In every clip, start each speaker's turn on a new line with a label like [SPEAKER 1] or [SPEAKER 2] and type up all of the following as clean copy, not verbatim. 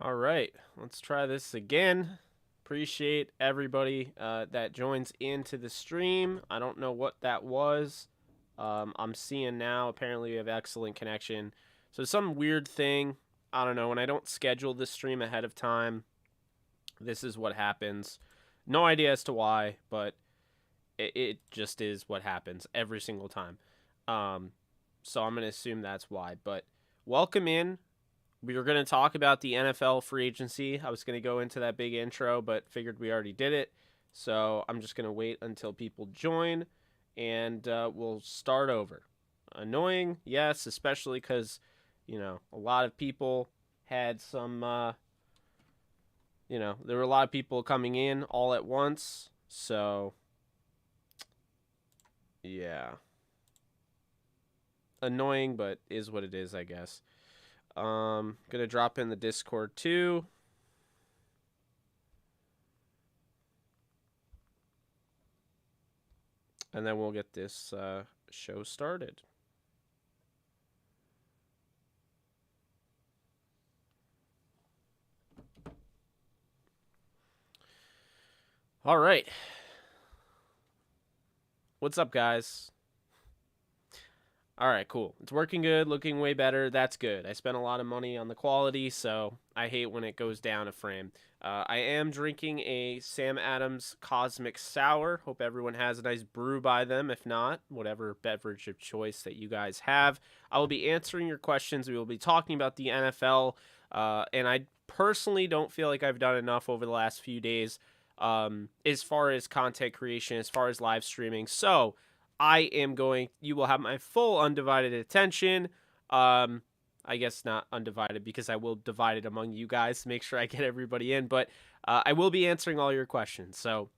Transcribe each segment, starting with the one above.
[SPEAKER 1] All right, let's try this again. Appreciate everybody that joins into the stream. I don't know what that was. I'm seeing now, apparently we have excellent connection. So some weird thing, I don't know, when I don't schedule this stream ahead of time, this is what happens. No idea as to why, but it just is what happens every single time. Um, so I'm going to assume that's why. But welcome in. We were going to talk about the NFL free agency. I was going to go into that big intro, but figured we already did it. So I'm just going to wait until people join, and we'll start over. Annoying, yes, especially because, a lot of people had some, there were a lot of people coming in all at once. So, yeah. Annoying, but is what it is, I guess. Gonna drop in the Discord too. And then we'll get this show started. All right. What's up, guys? All right, cool. It's working good, looking way better. That's good. I spent a lot of money on the quality, so I hate when it goes down a frame. I am drinking a Sam Adams Cosmic Sour. Hope everyone has a nice brew by them. If not, whatever beverage of choice that you guys have. I will be answering your questions. We will be talking about the NFL, and I personally don't feel like I've done enough over the last few days as far as content creation, as far as live streaming. So you will have my full undivided attention. I guess not undivided because I will divide it among you guys to make sure I get everybody in, but I will be answering all your questions. So,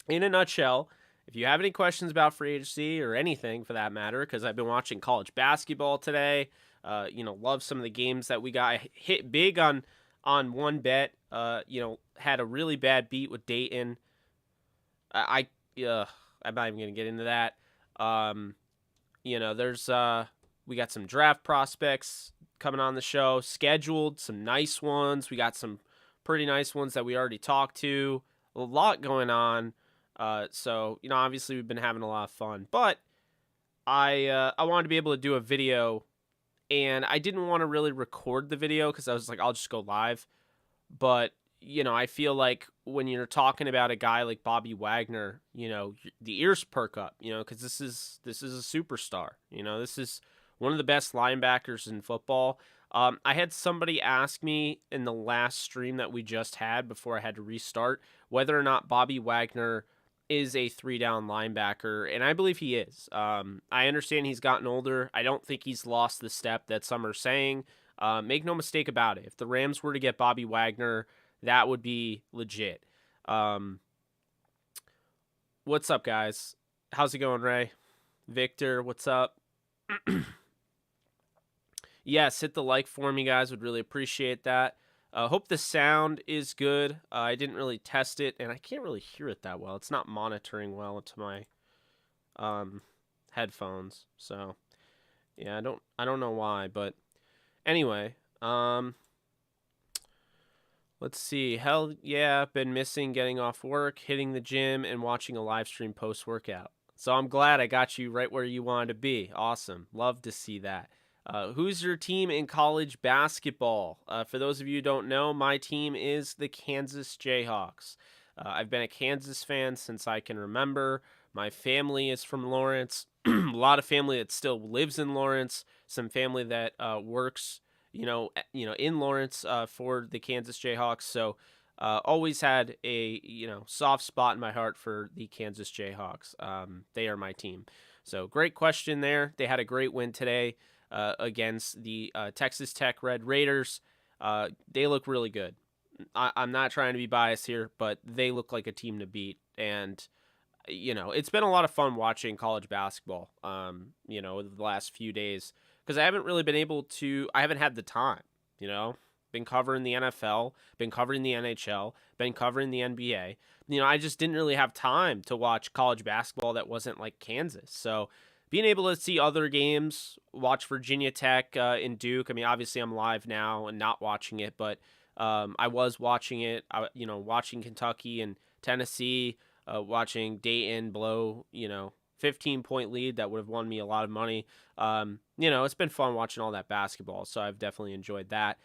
[SPEAKER 1] in a nutshell, if you have any questions about free agency or anything for that matter, because I've been watching college basketball today, love some of the games that we got. I hit big on one bet. Had a really bad beat with Dayton. I'm not even gonna get into that. There's we got some draft prospects coming on the show, scheduled some nice ones. We got some pretty nice ones that we already talked to. A lot going on. So obviously we've been having a lot of fun, but I wanted to be able to do a video, and I didn't want to really record the video because I was like, I'll just go live. But I feel like when you're talking about a guy like Bobby Wagner, the ears perk up, because this is a superstar. This is one of the best linebackers in football. I had somebody ask me in the last stream that we just had before I had to restart whether or not Bobby Wagner is a 3-down linebacker, and I believe he is. I understand he's gotten older. I don't think he's lost the step that some are saying. Make no mistake about it. If the Rams were to get Bobby Wagner, that would be legit. What's up, guys? How's it going, Ray? Victor, what's up? Yes, hit the like for me, guys. Would really appreciate that. Hope the sound is good. I didn't really test it, and I can't really hear it that well. It's not monitoring well to my headphones. So, yeah, I don't know why, but anyway, let's see. Hell yeah, been missing getting off work, hitting the gym, and watching a live stream post-workout. So I'm glad I got you right where you wanted to be. Awesome. Love to see that. Who's your team in college basketball? For those of you who don't know, my team is the Kansas Jayhawks. I've been a Kansas fan since I can remember. My family is from Lawrence. A lot of family that still lives in Lawrence. Some family that works in Lawrence for the Kansas Jayhawks. So always had a soft spot in my heart for the Kansas Jayhawks. They are my team. So great question there. They had a great win today against the Texas Tech Red Raiders. They look really good. I'm not trying to be biased here, but they look like a team to beat. And it's been a lot of fun watching college basketball. The last few days, because I haven't really been able to. I haven't had the time. Been covering the NFL, been covering the NHL, been covering the NBA. I just didn't really have time to watch college basketball that wasn't like Kansas. So being able to see other games, watch Virginia Tech and Duke. I mean, obviously I'm live now and not watching it, but I was watching it, watching Kentucky and Tennessee, watching Dayton blow, 15-point lead that would have won me a lot of money. It's been fun watching all that basketball, so I've definitely enjoyed that.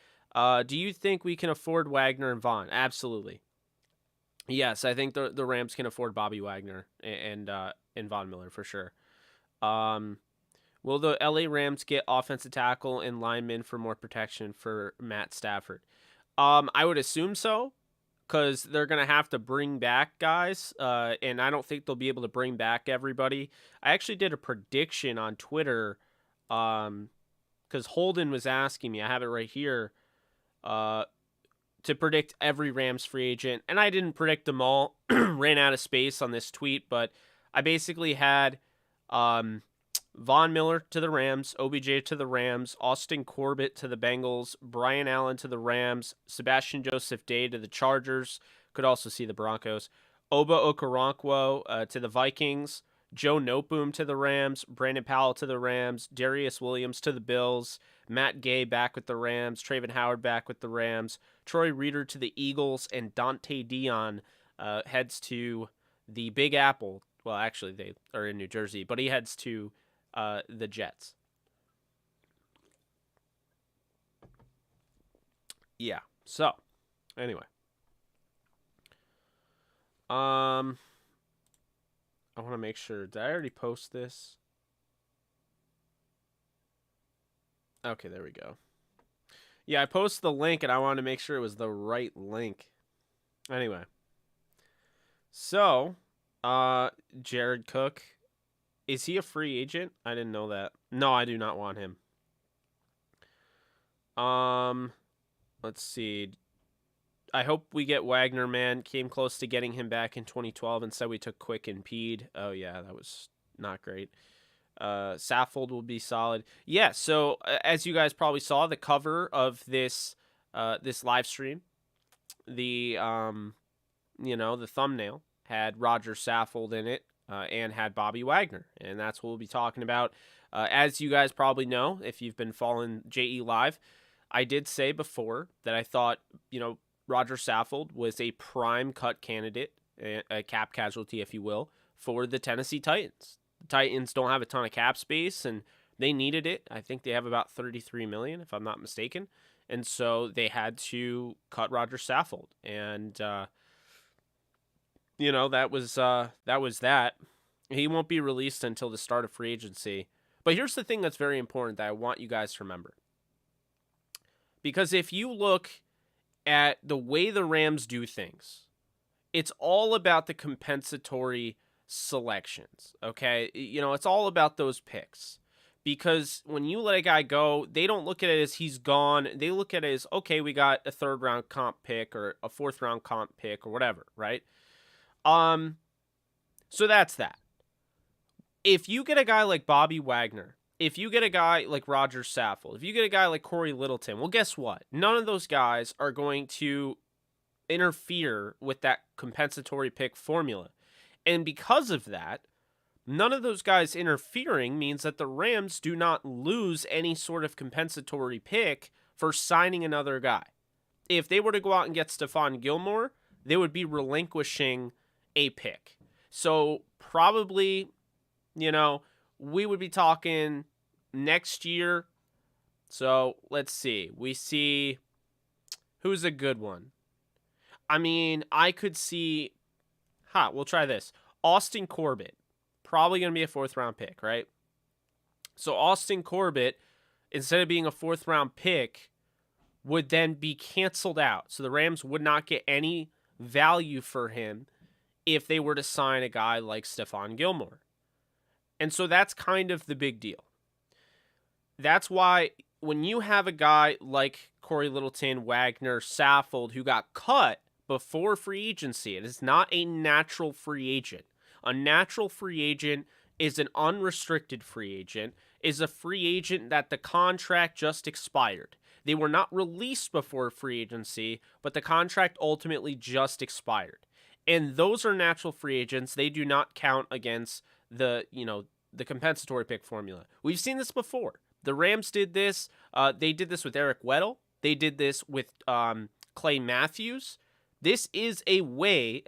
[SPEAKER 1] Do you think we can afford Wagner and Vaughn? Absolutely. Yes, I think the Rams can afford Bobby Wagner and Von Miller for sure. Um, will the LA Rams get offensive tackle and linemen for more protection for Matt Stafford? I would assume so, because they're going to have to bring back guys, and I don't think they'll be able to bring back everybody. I actually did a prediction on Twitter, because Holden was asking me. I have it right here, to predict every Rams free agent, and I didn't predict them all. Ran out of space on this tweet, but I basically had Von Miller to the Rams, OBJ to the Rams, Austin Corbett to the Bengals, Brian Allen to the Rams, Sebastian Joseph Day to the Chargers, could also see the Broncos, Oba Okoronkwo to the Vikings, Joe Noteboom to the Rams, Brandon Powell to the Rams, Darius Williams to the Bills, Matt Gay back with the Rams, Trayvon Howard back with the Rams, Troy Reeder to the Eagles, and Dante Dion heads to the Big Apple. Well, actually, they are in New Jersey, but he heads to the Jets. Yeah. So, anyway. I want to make sure. Did I already post this? Okay, there we go. Yeah, I posted the link, and I wanted to make sure it was the right link. Anyway. So, Jared Cook. Is he a free agent? I didn't know that. No, I do not want him. Let's see. I hope we get Wagner, man. Came close to getting him back in 2012. Instead, we took Quick and Pede. Oh, yeah, that was not great. Saffold will be solid. Yeah, so as you guys probably saw, the cover of this live stream, the the thumbnail had Roger Saffold in it, and had Bobby Wagner, and that's what we'll be talking about. As you guys probably know, if you've been following JE Live, I did say before that I thought, Roger Saffold was a prime cut candidate, a cap casualty, if you will, for the Tennessee Titans. The Titans don't have a ton of cap space, and they needed it. I think they have about $33 million, if I'm not mistaken, and so they had to cut Roger Saffold, and that was that. He won't be released until the start of free agency. But here's the thing that's very important that I want you guys to remember, because if you look at the way the Rams do things, it's all about the compensatory selections, okay? It's all about those picks. Because when you let a guy go, they don't look at it as he's gone. They look at it as, okay, we got a third-round comp pick or a fourth-round comp pick or whatever, right? So that's that. If you get a guy like Bobby Wagner, if you get a guy like Roger Saffold, if you get a guy like Corey Littleton, well, guess what? None of those guys are going to interfere with that compensatory pick formula. And because of that, none of those guys interfering means that the Rams do not lose any sort of compensatory pick for signing another guy. If they were to go out and get Stephon Gilmore, they would be relinquishing a pick. So probably, we would be talking next year. So let's see. We see who's a good one. I mean, I could see, we'll try this. Austin Corbett, probably going to be a fourth-round pick, right? So Austin Corbett, instead of being a fourth-round pick, would then be canceled out. So the Rams would not get any value for him if they were to sign a guy like Stephon Gilmore. And so that's kind of the big deal. That's why when you have a guy like Corey Littleton, Wagner, Saffold, who got cut before free agency, it is not a natural free agent. A natural free agent is an unrestricted free agent, is a free agent that the contract just expired. They were not released before free agency, but the contract ultimately just expired. And those are natural free agents. They do not count against the compensatory pick formula. We've seen this before. The Rams did this. They did this with Eric Weddle. They did this with Clay Matthews, this is a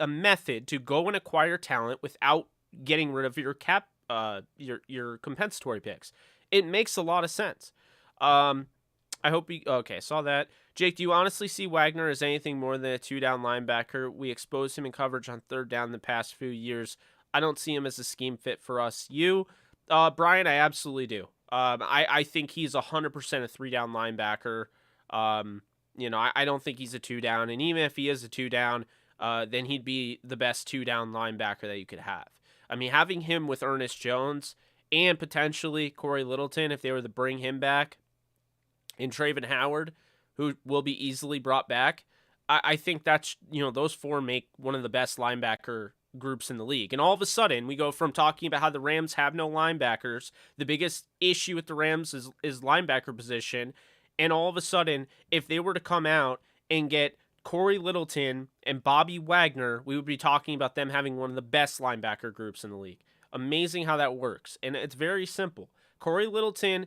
[SPEAKER 1] method to go and acquire talent without getting rid of your your compensatory picks. It makes a lot of sense. I hope okay, saw that. Jake, do you honestly see Wagner as anything more than a 2-down linebacker? We exposed him in coverage on 3rd down the past few years. I don't see him as a scheme fit for us. You, Brian, I absolutely do. I think he's 100% a 3-down linebacker. I don't think he's a 2-down, and even if he is a 2-down, then he'd be the best 2-down linebacker that you could have. I mean, having him with Ernest Jones and potentially Corey Littleton, if they were to bring him back, and Traven Howard, who will be easily brought back, I think that's, those 4 make one of the best linebacker groups in the league. And all of a sudden, we go from talking about how the Rams have no linebackers, the biggest issue with the Rams is linebacker position, and all of a sudden, if they were to come out and get Corey Littleton and Bobby Wagner, we would be talking about them having one of the best linebacker groups in the league. Amazing how that works. And it's very simple. Corey Littleton,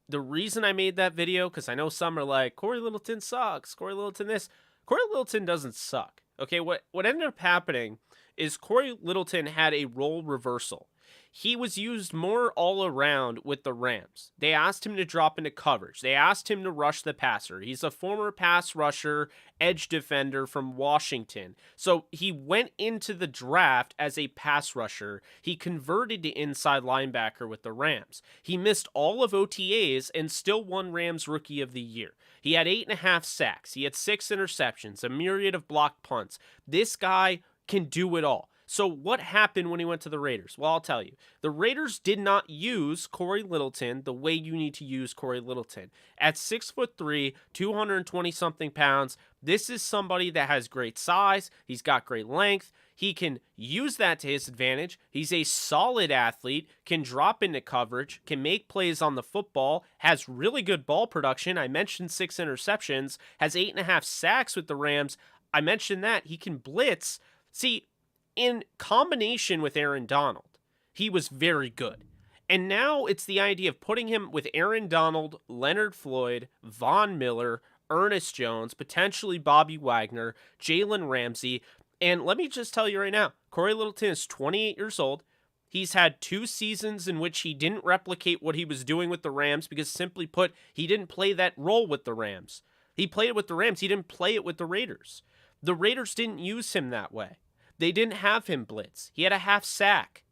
[SPEAKER 1] the reason I made that video, because I know some are like, Corey Littleton sucks, Corey Littleton this. Corey Littleton doesn't suck. Okay, what ended up happening is Corey Littleton had a role reversal. He was used more all around with the Rams. They asked him to drop into coverage. They asked him to rush the passer. He's a former pass rusher, edge defender from Washington. So he went into the draft as a pass rusher. He converted to inside linebacker with the Rams. He missed all of OTAs and still won Rams Rookie of the Year. He had 8.5 sacks. He had 6 interceptions, a myriad of blocked punts. This guy can do it all. So what happened when he went to the Raiders? Well, I'll tell you. The Raiders did not use Corey Littleton the way you need to use Corey Littleton. At 6'3", 220-something pounds, this is somebody that has great size. He's got great length. He can use that to his advantage. He's a solid athlete, can drop into coverage, can make plays on the football, has really good ball production. I mentioned 6 interceptions, has 8.5 sacks with the Rams. I mentioned that. He can blitz. See, in combination with Aaron Donald, he was very good. And now it's the idea of putting him with Aaron Donald, Leonard Floyd, Von Miller, Ernest Jones, potentially Bobby Wagner, Jalen Ramsey. And let me just tell you right now, Corey Littleton is 28 years old. He's had 2 seasons in which he didn't replicate what he was doing with the Rams because, simply put, he didn't play that role with the Rams. He played it with the Rams. He didn't play it with the Raiders. The Raiders didn't use him that way. They didn't have him blitz. He had a half sack.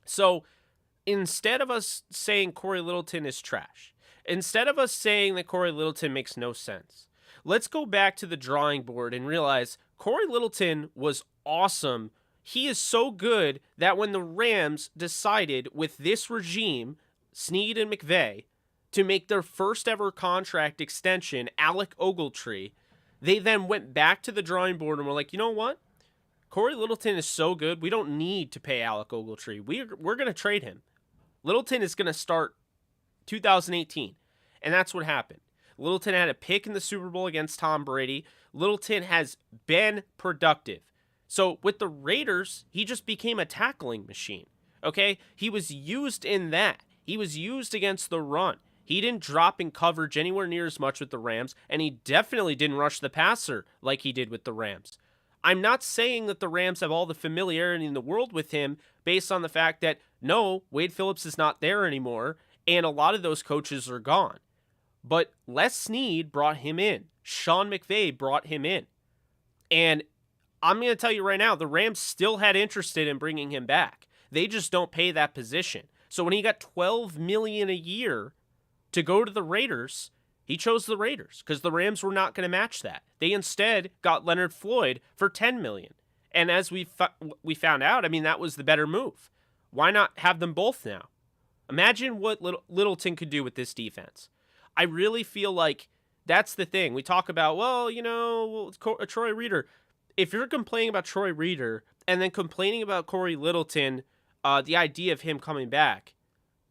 [SPEAKER 1] So instead of us saying Corey Littleton is trash, instead of us saying that Corey Littleton makes no sense, let's go back to the drawing board and realize Corey Littleton was awesome. He is so good that when the Rams decided with this regime, Snead and McVay, to make their first ever contract extension, Alec Ogletree, they then went back to the drawing board and were like, you know what? Corey Littleton is so good, we don't need to pay Alec Ogletree. We're going to trade him. Littleton is going to start 2018, and that's what happened. Littleton had a pick in the Super Bowl against Tom Brady. Littleton has been productive. So with the Raiders, he just became a tackling machine, okay? He was used in that. He was used against the run. He didn't drop in coverage anywhere near as much with the Rams, and he definitely didn't rush the passer like he did with the Rams. I'm not saying that the Rams have all the familiarity in the world with him based on the fact that, no, Wade Phillips is not there anymore, and a lot of those coaches are gone. But Les Snead brought him in. Sean McVay brought him in. And I'm going to tell you right now, the Rams still had interested in bringing him back. They just don't pay that position. So when he got $12 million a year to go to the Raiders, he chose the Raiders because the Rams were not going to match that. They instead got Leonard Floyd for $10 million. And as we found out, I mean, that was the better move. Why not have them both now? Imagine what Littleton could do with this defense. I really feel like that's the thing. We talk about, well, Troy Reeder. If you're complaining about Troy Reeder and then complaining about Corey Littleton, the idea of him coming back,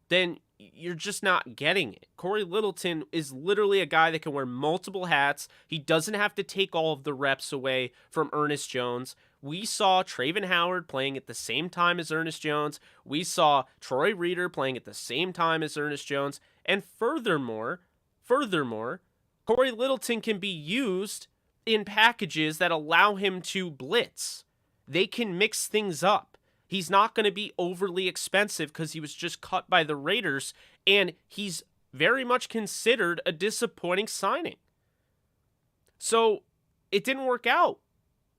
[SPEAKER 1] then you're just not getting it. Corey Littleton is literally a guy that can wear multiple hats. He doesn't have to take all of the reps away from Ernest Jones. We saw Traven Howard playing at the same time as Ernest Jones. We saw Troy Reeder playing at the same time as Ernest Jones. And furthermore, Corey Littleton can be used in packages that allow him to blitz. They can mix things up. He's not going to be overly expensive because he was just cut by the Raiders, and he's very much considered a disappointing signing. So it didn't work out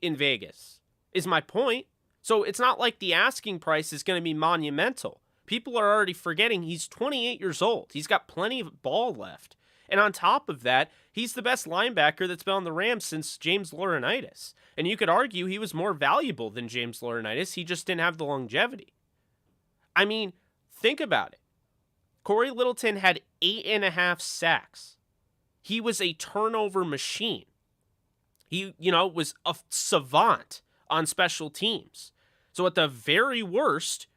[SPEAKER 1] in Vegas, is my point. So it's not like the asking price is going to be monumental. People are already forgetting he's 28 years old. He's got plenty of ball left. And on top of that, he's the best linebacker that's been on the Rams since James Laurinaitis. And you could argue he was more valuable than James Laurinaitis. He just didn't have the longevity. I mean, think about it. Corey Littleton had 8.5 sacks. He was a turnover machine. He, was a savant on special teams. So at the very worst,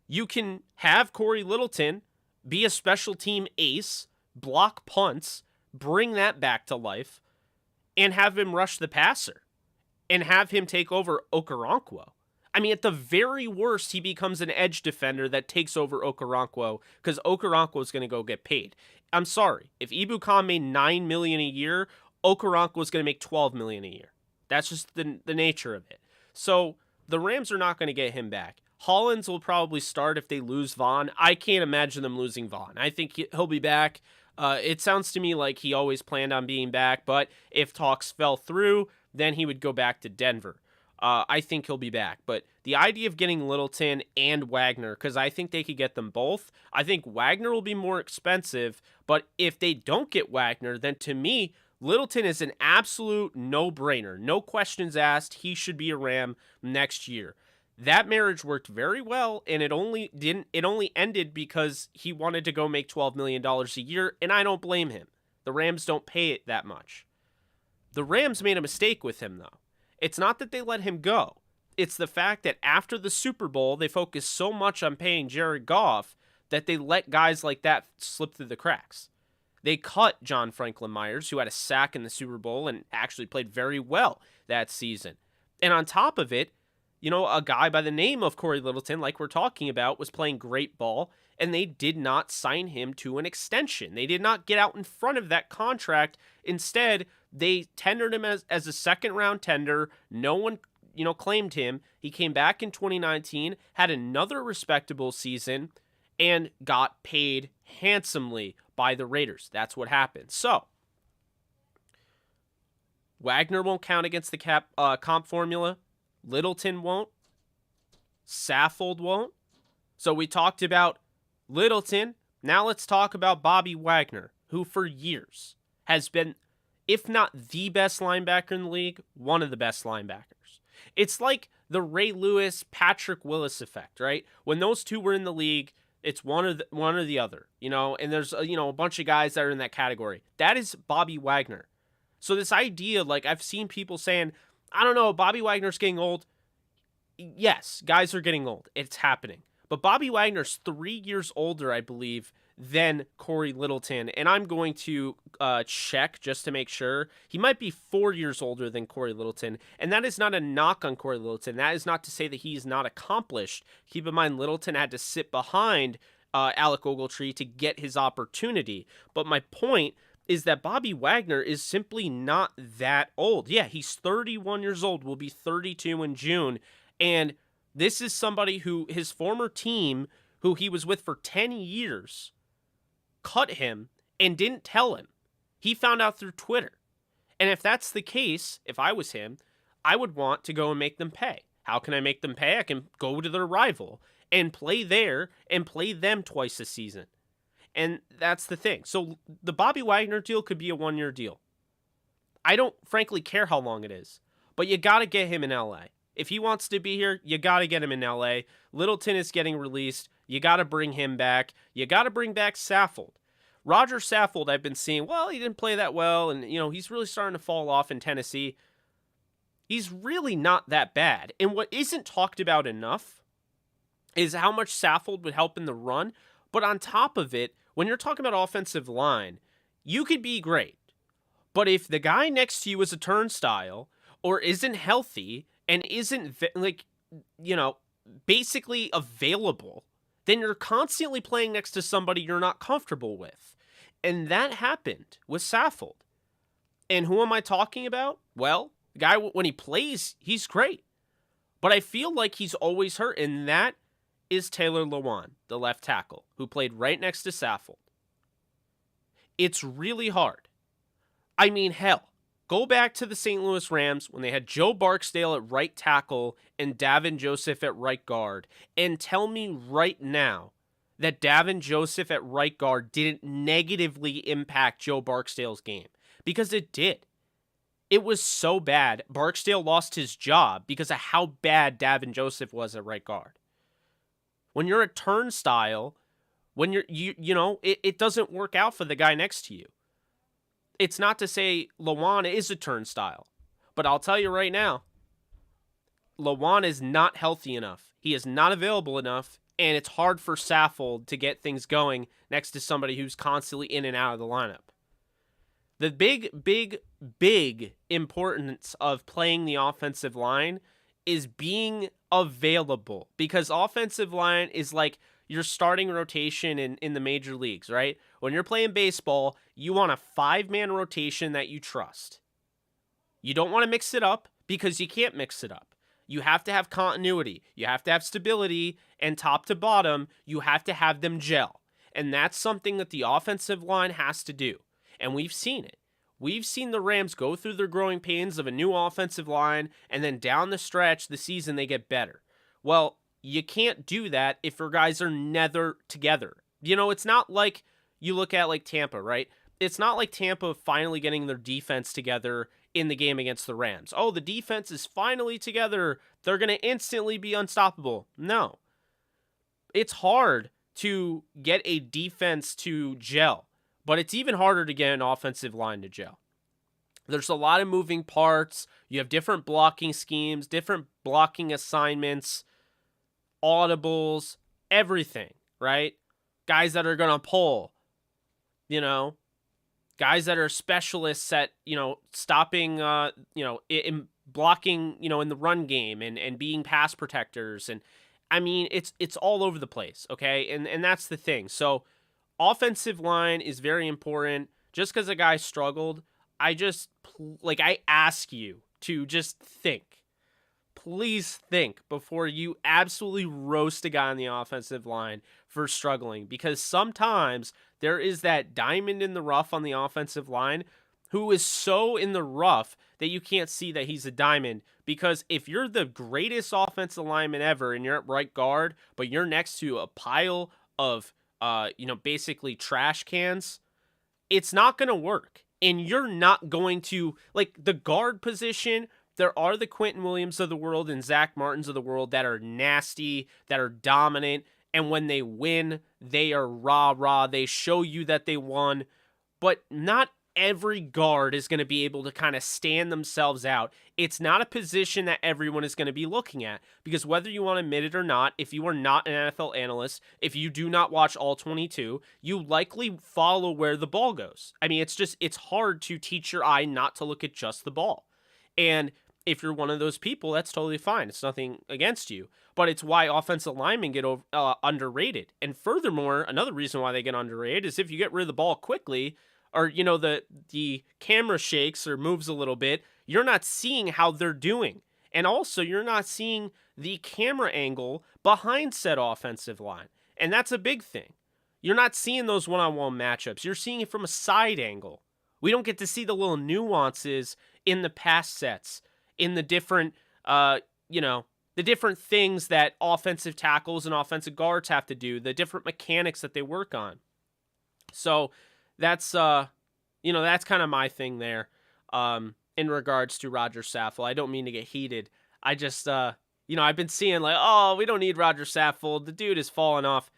[SPEAKER 1] you can have Corey Littleton be a special team ace, block punts, bring that back to life, and have him rush the passer, and have him take over Okoronkwo. I mean, at the very worst, he becomes an edge defender that takes over Okoronkwo because Okoronkwo is going to go get paid. I'm sorry. If Ibukam made $9 million a year, Okoronkwo is going to make $12 million a year. That's just the nature of it. So the Rams are not going to get him back. Hollins will probably start if they lose Vaughn. I can't imagine them losing Vaughn. I think he'll be back. It sounds to me like he always planned on being back, but if talks fell through, then he would go back to Denver. I think he'll be back. But the idea of getting Littleton and Wagner, because I think they could get them both, I think Wagner will be more expensive, but if they don't get Wagner, then to me, Littleton is an absolute no-brainer. No questions asked. He should be a Ram next year. That marriage worked very well, and it only ended because he wanted to go make $12 million a year, and I don't blame him. The Rams don't pay it that much. The Rams made a mistake with him, though. It's not that they let him go. It's the fact that after the Super Bowl, they focused so much on paying Jared Goff that they let guys like that slip through the cracks. They cut John Franklin Myers, who had a sack in the Super Bowl and actually played very well that season. And on top of it, a guy by the name of Corey Littleton, like we're talking about, was playing great ball, and they did not sign him to an extension. They did not get out in front of that contract. Instead, they tendered him as a second-round tender. No one, claimed him. He came back in 2019, had another respectable season, and got paid handsomely by the Raiders. That's what happened. So, Wagner won't count against the comp formula. Littleton won't. Saffold won't. So we talked about Littleton. Now let's talk about Bobby Wagner, who for years has been, if not the best linebacker in the league, one of the best linebackers. It's like the Ray Lewis, Patrick Willis effect, right? When those two were in the league, it's one or the other, and there's a bunch of guys that are in that category. That is Bobby Wagner. So this idea, like I've seen people saying, I don't know, Bobby Wagner's getting old. Yes, guys are getting old. It's happening. But Bobby Wagner's 3 years older, I believe, than Corey Littleton. And I'm going to check just to make sure. He might be 4 years older than Corey Littleton. And that is not a knock on Corey Littleton. That is not to say that he's not accomplished. Keep in mind, Littleton had to sit behind Alec Ogletree to get his opportunity. But my point is that Bobby Wagner is simply not that old. Yeah, he's 31 years old, will be 32 in June, and this is somebody who, his former team, who he was with for 10 years, cut him and didn't tell him. He found out through Twitter. And if that's the case, if I was him, I would want to go and make them pay. How can I make them pay? I can go to their rival and play there and play them twice a season. And that's the thing. So the Bobby Wagner deal could be a 1-year deal. I don't frankly care how long it is, but you got to get him in LA. If he wants to be here, you got to get him in LA. Littleton is getting released. You got to bring him back. You got to bring back Saffold. Roger Saffold, I've been seeing, well, he didn't play that well, and he's really starting to fall off in Tennessee. He's really not that bad. And what isn't talked about enough is how much Saffold would help in the run. But on top of it, when you're talking about offensive line, you could be great. But if the guy next to you is a turnstile or isn't healthy and isn't, basically available, then you're constantly playing next to somebody you're not comfortable with. And that happened with Saffold. And who am I talking about? Well, the guy, when he plays, he's great. But I feel like he's always hurt, and that is Taylor Lewan, the left tackle, who played right next to Saffold. It's really hard. I mean, hell, go back to the St. Louis Rams when they had Joe Barksdale at right tackle and Davin Joseph at right guard, and tell me right now that Davin Joseph at right guard didn't negatively impact Joe Barksdale's game, because it did. It was so bad, Barksdale lost his job because of how bad Davin Joseph was at right guard. When you're a turnstile, when it doesn't work out for the guy next to you. It's not to say Lewan is a turnstile, but I'll tell you right now, Lewan is not healthy enough. He is not available enough, and it's hard for Saffold to get things going next to somebody who's constantly in and out of the lineup. The big importance of playing the offensive line is being available, because offensive line is like your starting rotation in the major leagues, right? When you're playing baseball, you want a 5-man rotation that you trust. You don't want to mix it up because you can't mix it up. You have to have continuity. You have to have stability, and top to bottom, you have to have them gel. And that's something that the offensive line has to do. And we've seen it. We've seen the Rams go through their growing pains of a new offensive line, and then down the stretch, the season, they get better. Well, you can't do that if your guys are never together. It's not like you look at like Tampa, right? It's not like Tampa finally getting their defense together in the game against the Rams. Oh, the defense is finally together. They're going to instantly be unstoppable. No. It's hard to get a defense to gel, but it's even harder to get an offensive line to gel. There's a lot of moving parts. You have different blocking schemes, different blocking assignments, audibles, everything, right? Guys that are going to pull, guys that are specialists at, stopping, in blocking, in the run game and being pass protectors. And I mean, it's all over the place. Okay. And that's the thing. So offensive line is very important. Just because a guy struggled, I ask you to just think. Please think before you absolutely roast a guy on the offensive line for struggling, because sometimes there is that diamond in the rough on the offensive line who is so in the rough that you can't see that he's a diamond. Because if you're the greatest offensive lineman ever and you're at right guard, but you're next to a pile of, basically trash cans, it's not going to work. And you're not going to, like, the guard position. There are the Quentin Williams of the world and Zach Martins of the world that are nasty, that are dominant, and when they win, they are rah-rah. They show you that they won, but not every guard is going to be able to kind of stand themselves out. It's not a position that everyone is going to be looking at, because whether you want to admit it or not, if you are not an NFL analyst, if you do not watch all 22, you likely follow where the ball goes. I mean, it's hard to teach your eye not to look at just the ball. And if you're one of those people, that's totally fine. It's nothing against you. But it's why offensive linemen get underrated. And furthermore, another reason why they get underrated is if you get rid of the ball quickly, or, the camera shakes or moves a little bit, you're not seeing how they're doing. And also, you're not seeing the camera angle behind said offensive line. And that's a big thing. You're not seeing those one-on-one matchups. You're seeing it from a side angle. We don't get to see the little nuances in the pass sets, in the different, the different things that offensive tackles and offensive guards have to do, the different mechanics that they work on. So that's, that's kind of my thing there, in regards to Roger Saffold. I don't mean to get heated. I just, I've been seeing like, oh, we don't need Roger Saffold. The dude is falling off.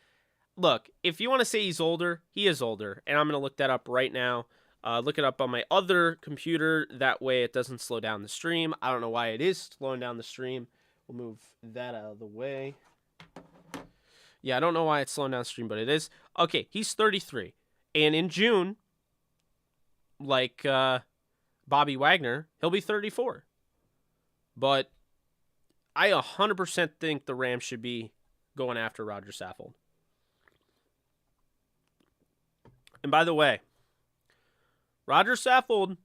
[SPEAKER 1] Look, if you want to say he's older, he is older. And I'm going to look that up right now. Look it up on my other computer. That way it doesn't slow down the stream. I don't know why it is slowing down the stream. We'll move that out of the way. Yeah, I don't know why it's slowing down the stream, but it is. Okay, he's 33. And in June, like Bobby Wagner, he'll be 34. But I 100% think the Rams should be going after Roger Saffold. And by the way, Roger Saffold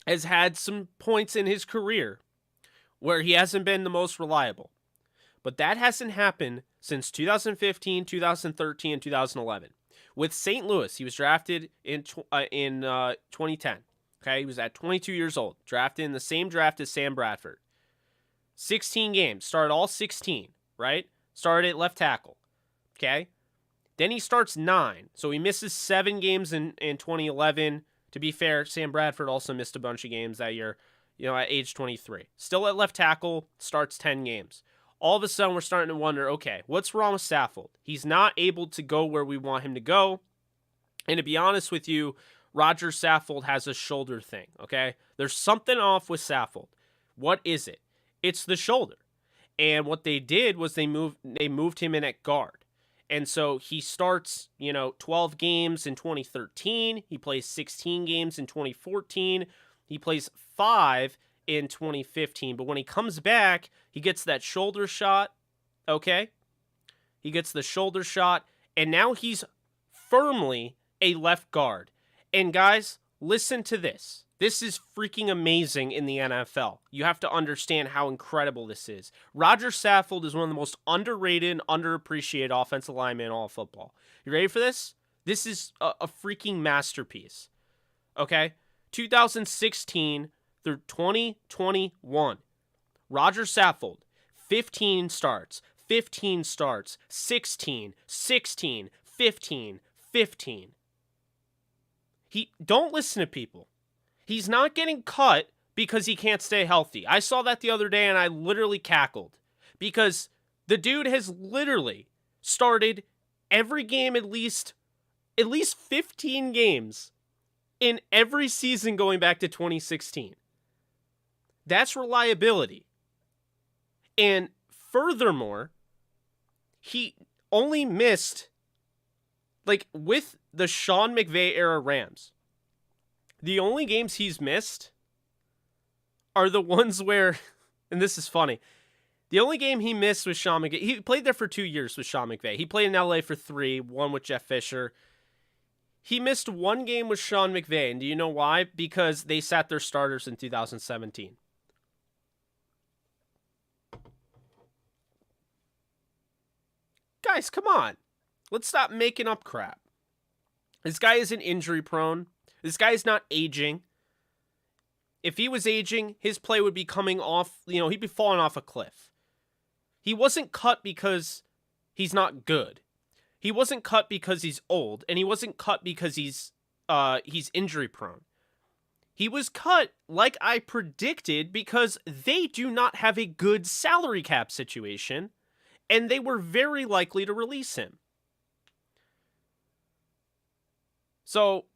[SPEAKER 1] has had some points in his career where he hasn't been the most reliable. But that hasn't happened since 2015, 2013, and 2011. With St. Louis, he was drafted in 2010. Okay, he was at 22 years old, drafted in the same draft as Sam Bradford. 16 games, started all 16, right? Started at left tackle. Okay, then he starts 9, so he misses 7 games in 2011. To be fair, Sam Bradford also missed a bunch of games that year, at age 23. Still at left tackle, starts 10 games. All of a sudden, we're starting to wonder, okay, what's wrong with Stafford? He's not able to go where we want him to go. And to be honest with you, Roger Saffold has a shoulder thing, okay? There's something off with Saffold. What is it? It's the shoulder. And what they did was they moved him in at guard. And so he starts, 12 games in 2013. He plays 16 games in 2014. He plays 5 in 2015. But when he comes back, he gets that shoulder shot, okay? He gets the shoulder shot, and now he's firmly a left guard. And guys, listen to this. This is freaking amazing in the NFL. You have to understand how incredible this is. Roger Saffold is one of the most underrated and underappreciated offensive linemen in all of football. You ready for this? This is a freaking masterpiece. Okay? 2016 through 2021. Roger Saffold, 15 starts, 16, 15. Don't listen to people. He's not getting cut because he can't stay healthy. I saw that the other day and I literally cackled because the dude has literally started every game at least 15 games in every season going back to 2016. That's reliability. And furthermore, he only missed, with the Sean McVay era Rams, the only games he's missed are the ones where, and this is funny, the only game he missed was Sean McVay. He played there for 2 years with Sean McVay. He played in LA for 3, one with Jeff Fisher. He missed 1 game with Sean McVay, and do you know why? Because they sat their starters in 2017. Guys, come on. Let's stop making up crap. This guy isn't injury prone. This guy is not aging. If he was aging, his play would be coming off, he'd be falling off a cliff. He wasn't cut because he's not good. He wasn't cut because he's old, and he wasn't cut because he's injury prone. He was cut, like I predicted, because they do not have a good salary cap situation, and they were very likely to release him. So,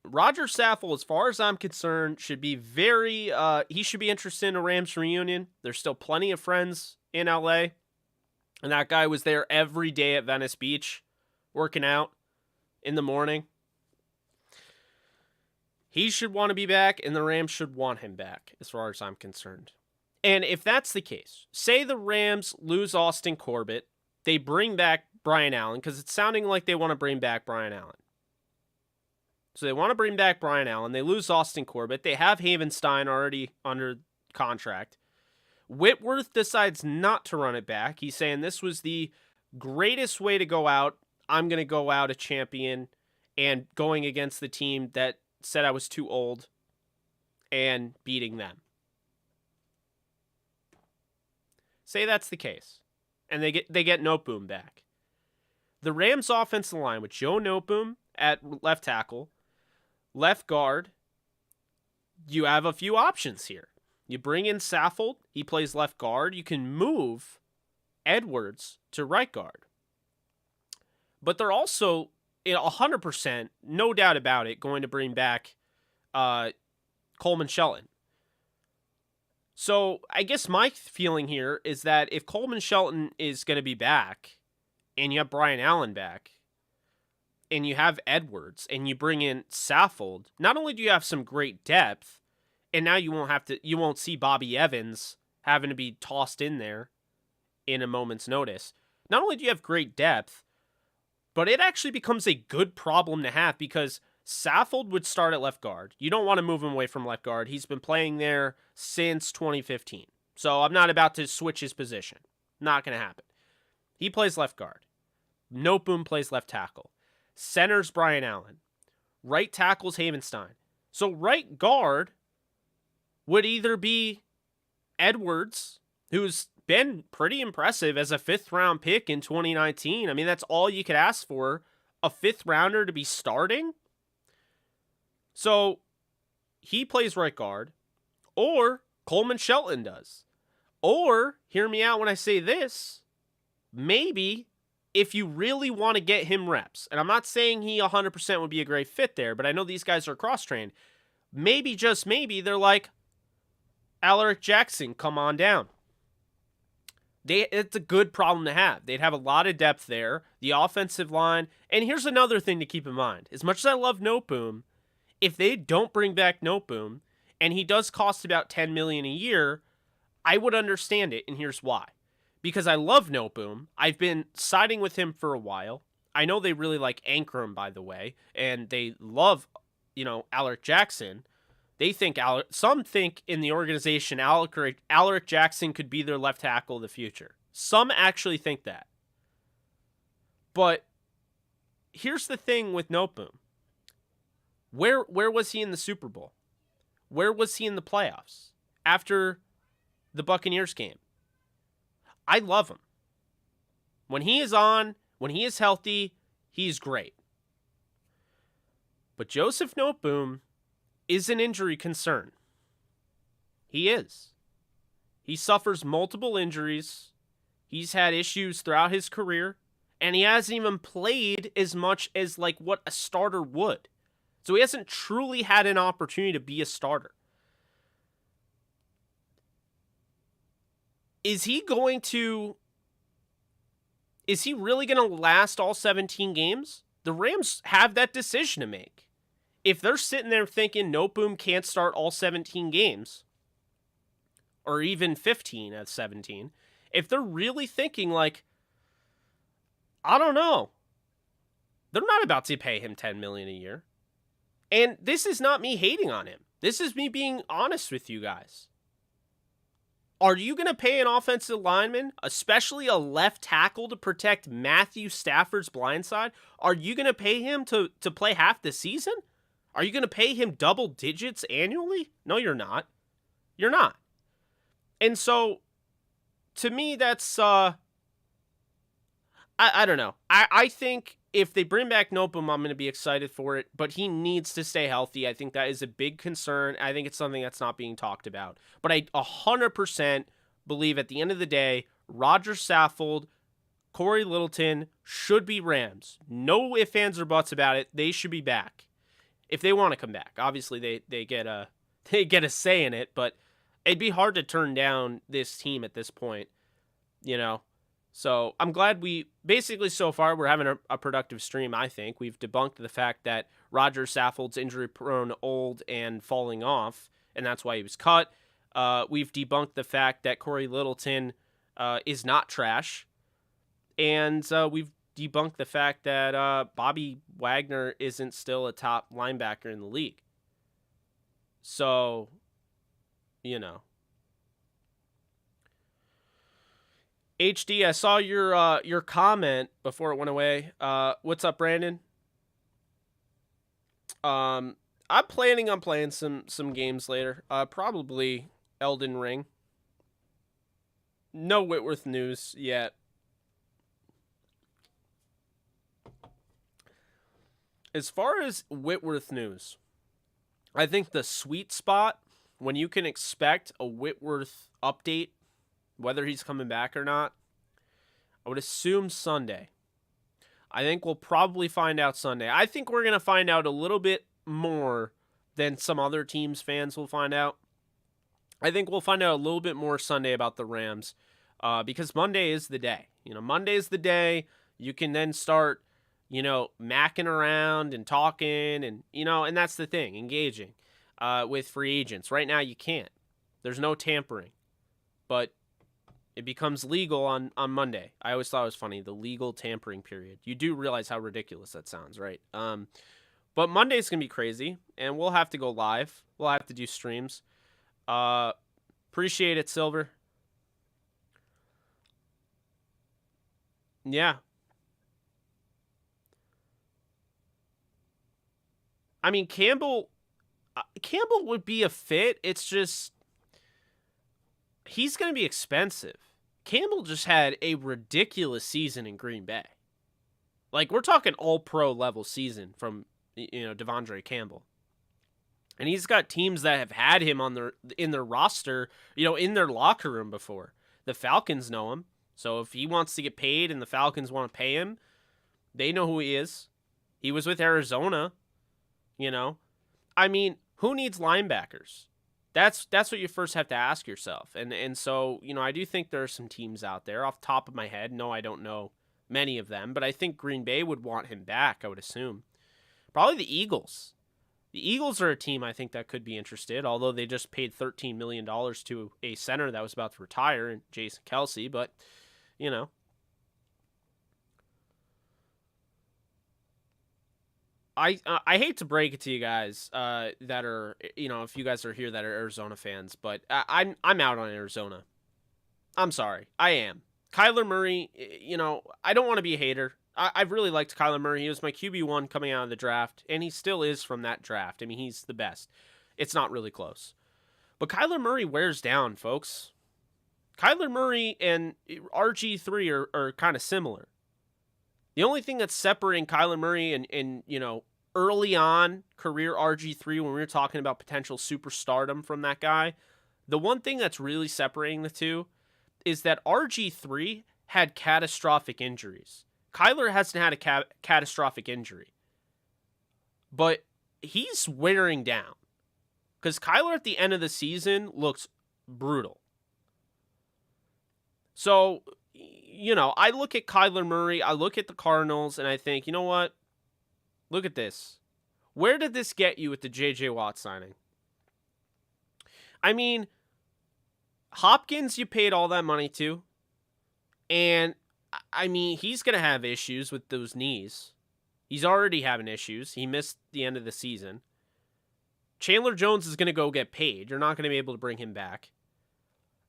[SPEAKER 1] Roger Saffold, as far as I'm concerned, should be he should be interested in a Rams reunion. There's still plenty of friends in LA. And that guy was there every day at Venice Beach, working out in the morning. He should want to be back, and the Rams should want him back, as far as I'm concerned. And if that's the case, say the Rams lose Austin Corbett, they bring back Brian Allen, because it's sounding like they want to bring back Brian Allen. So they want to bring back Brian Allen. They lose Austin Corbett. They have Havenstein already under contract. Whitworth decides not to run it back. He's saying this was the greatest way to go out. I'm going to go out a champion and going against the team that said I was too old and beating them. Say that's the case. And they get Noteboom back. The Rams offensive line with Joe Noteboom at left tackle, left guard, you have a few options here. You bring in Saffold, he plays left guard. You can move Edwards to right guard. But they're also, 100%, no doubt about it, going to bring back Coleman Shelton. So I guess my feeling here is that if Coleman Shelton is going to be back, and you have Brian Allen back, and you have Edwards, and you bring in Saffold, not only do you have some great depth, and now you won't see Bobby Evans having to be tossed in there in a moment's notice. Not only do you have great depth, but it actually becomes a good problem to have because Saffold would start at left guard. You don't want to move him away from left guard. He's been playing there since 2015. So I'm not about to switch his position. Not going to happen. He plays left guard. Noteboom plays left tackle. Center's Brian Allen. Right tackle's Havenstein. So right guard would either be Edwards, who's been pretty impressive as a 5th-round pick in 2019. I mean, that's all you could ask for, a 5th-rounder to be starting. So he plays right guard, or Coleman Shelton does. Or, hear me out when I say this, maybe if you really want to get him reps, and I'm not saying he 100% would be a great fit there, but I know these guys are cross-trained, maybe, just maybe, they're like, Alaric Jackson, come on down. It's a good problem to have. They'd have a lot of depth there, the offensive line, and here's another thing to keep in mind. As much as I love Noteboom, if they don't bring back Noteboom, and he does cost about $10 million a year, I would understand it, and here's why. Because I love Noteboom. I've been siding with him for a while. I know they really like Ankrum, by the way, and they love, Alaric Jackson. Some think in the organization Alaric Jackson could be their left tackle of the future. Some actually think that. But here's the thing with Noteboom. Where was he in the Super Bowl? Where was he in the playoffs after the Buccaneers game? I love him. When he is on, when he is healthy, he's great. But Joseph Noteboom is an injury concern. He is. He suffers multiple injuries. He's had issues throughout his career, and he hasn't even played as much as like what a starter would. So he hasn't truly had an opportunity to be a starter. Is he really going to last all 17 games? The Rams have that decision to make. If they're sitting there thinking Noteboom can't start all 17 games, or even 15 at 17, if they're really thinking like, I don't know, they're not about to pay him $10 million a year. And this is not me hating on him. This is me being honest with you guys. Are you going to pay an offensive lineman, especially a left tackle, to protect Matthew Stafford's blind side? Are you going to pay him to play half the season? Are you going to pay him double digits annually? No, you're not. You're not. And so, to me, that's, I don't know. I think if they bring back Noteboom, I'm going to be excited for it, but he needs to stay healthy. I think that is a big concern. I think it's something that's not being talked about. But I 100% believe at the end of the day, Roger Saffold, Corey Littleton should be Rams. No ifs, ands, or buts about it. They should be back. If they want to come back. Obviously, they get a say in it, but it'd be hard to turn down this team at this point, So I'm glad so far, we're having a productive stream, I think. We've debunked the fact that Roger Saffold's injury-prone, old, and falling off, and that's why he was cut. We've debunked the fact that Corey Littleton is not trash. And we've debunked the fact that Bobby Wagner isn't still a top linebacker in the league. So, HD, I saw your comment before it went away. What's up, Brandon? I'm planning on playing some games later. Probably Elden Ring. No Whitworth news yet. As far as Whitworth news, I think the sweet spot when you can expect a Whitworth update, whether he's coming back or not, I would assume Sunday. I think we'll probably find out Sunday. I think we're going to find out a little bit more than some other teams' fans will find out. I think we'll find out a little bit more Sunday about the Rams because Monday is the day. Monday is the day. You can then start, macking around and talking and, and that's the thing, engaging with free agents. Right now you can't. There's no tampering. But it becomes legal on Monday. I always thought it was funny, the legal tampering period. You do realize how ridiculous that sounds, right? But Monday's going to be crazy, and we'll have to go live. We'll have to do streams. Appreciate it, Silver. Yeah. I mean, Campbell would be a fit. It's just he's going to be expensive. Campbell just had a ridiculous season in Green Bay. Like, we're talking all-pro level season from, Devondre Campbell. And he's got teams that have had him in their roster, in their locker room before. The Falcons know him. So if he wants to get paid and the Falcons want to pay him, they know who he is. He was with Arizona, I mean, who needs linebackers? That's what you first have to ask yourself. And so, I do think there are some teams out there off the top of my head. No, I don't know many of them, but I think Green Bay would want him back, I would assume. Probably the Eagles. The Eagles are a team I think that could be interested, although they just paid $13 million to a center that was about to retire, and Jason Kelce, but, I hate to break it to you guys that are, if you guys are here that are Arizona fans, but I'm out on Arizona. I'm sorry. I am. Kyler Murray, I don't want to be a hater. I've really liked Kyler Murray. He was my QB1 coming out of the draft, and he still is from that draft. I mean, he's the best. It's not really close. But Kyler Murray wears down, folks. Kyler Murray and RG3 are kind of similar. The only thing that's separating Kyler Murray and early on career RG3 when we were talking about potential superstardom from that guy, the one thing that's really separating the two is that RG3 had catastrophic injuries. Kyler hasn't had a catastrophic injury. But he's wearing down. Because Kyler at the end of the season looks brutal. So, I look at Kyler Murray, I look at the Cardinals, and I think, you know what? Look at this. Where did this get you with the J.J. Watt signing? I mean, Hopkins you paid all that money to. And, I mean, he's going to have issues with those knees. He's already having issues. He missed the end of the season. Chandler Jones is going to go get paid. You're not going to be able to bring him back.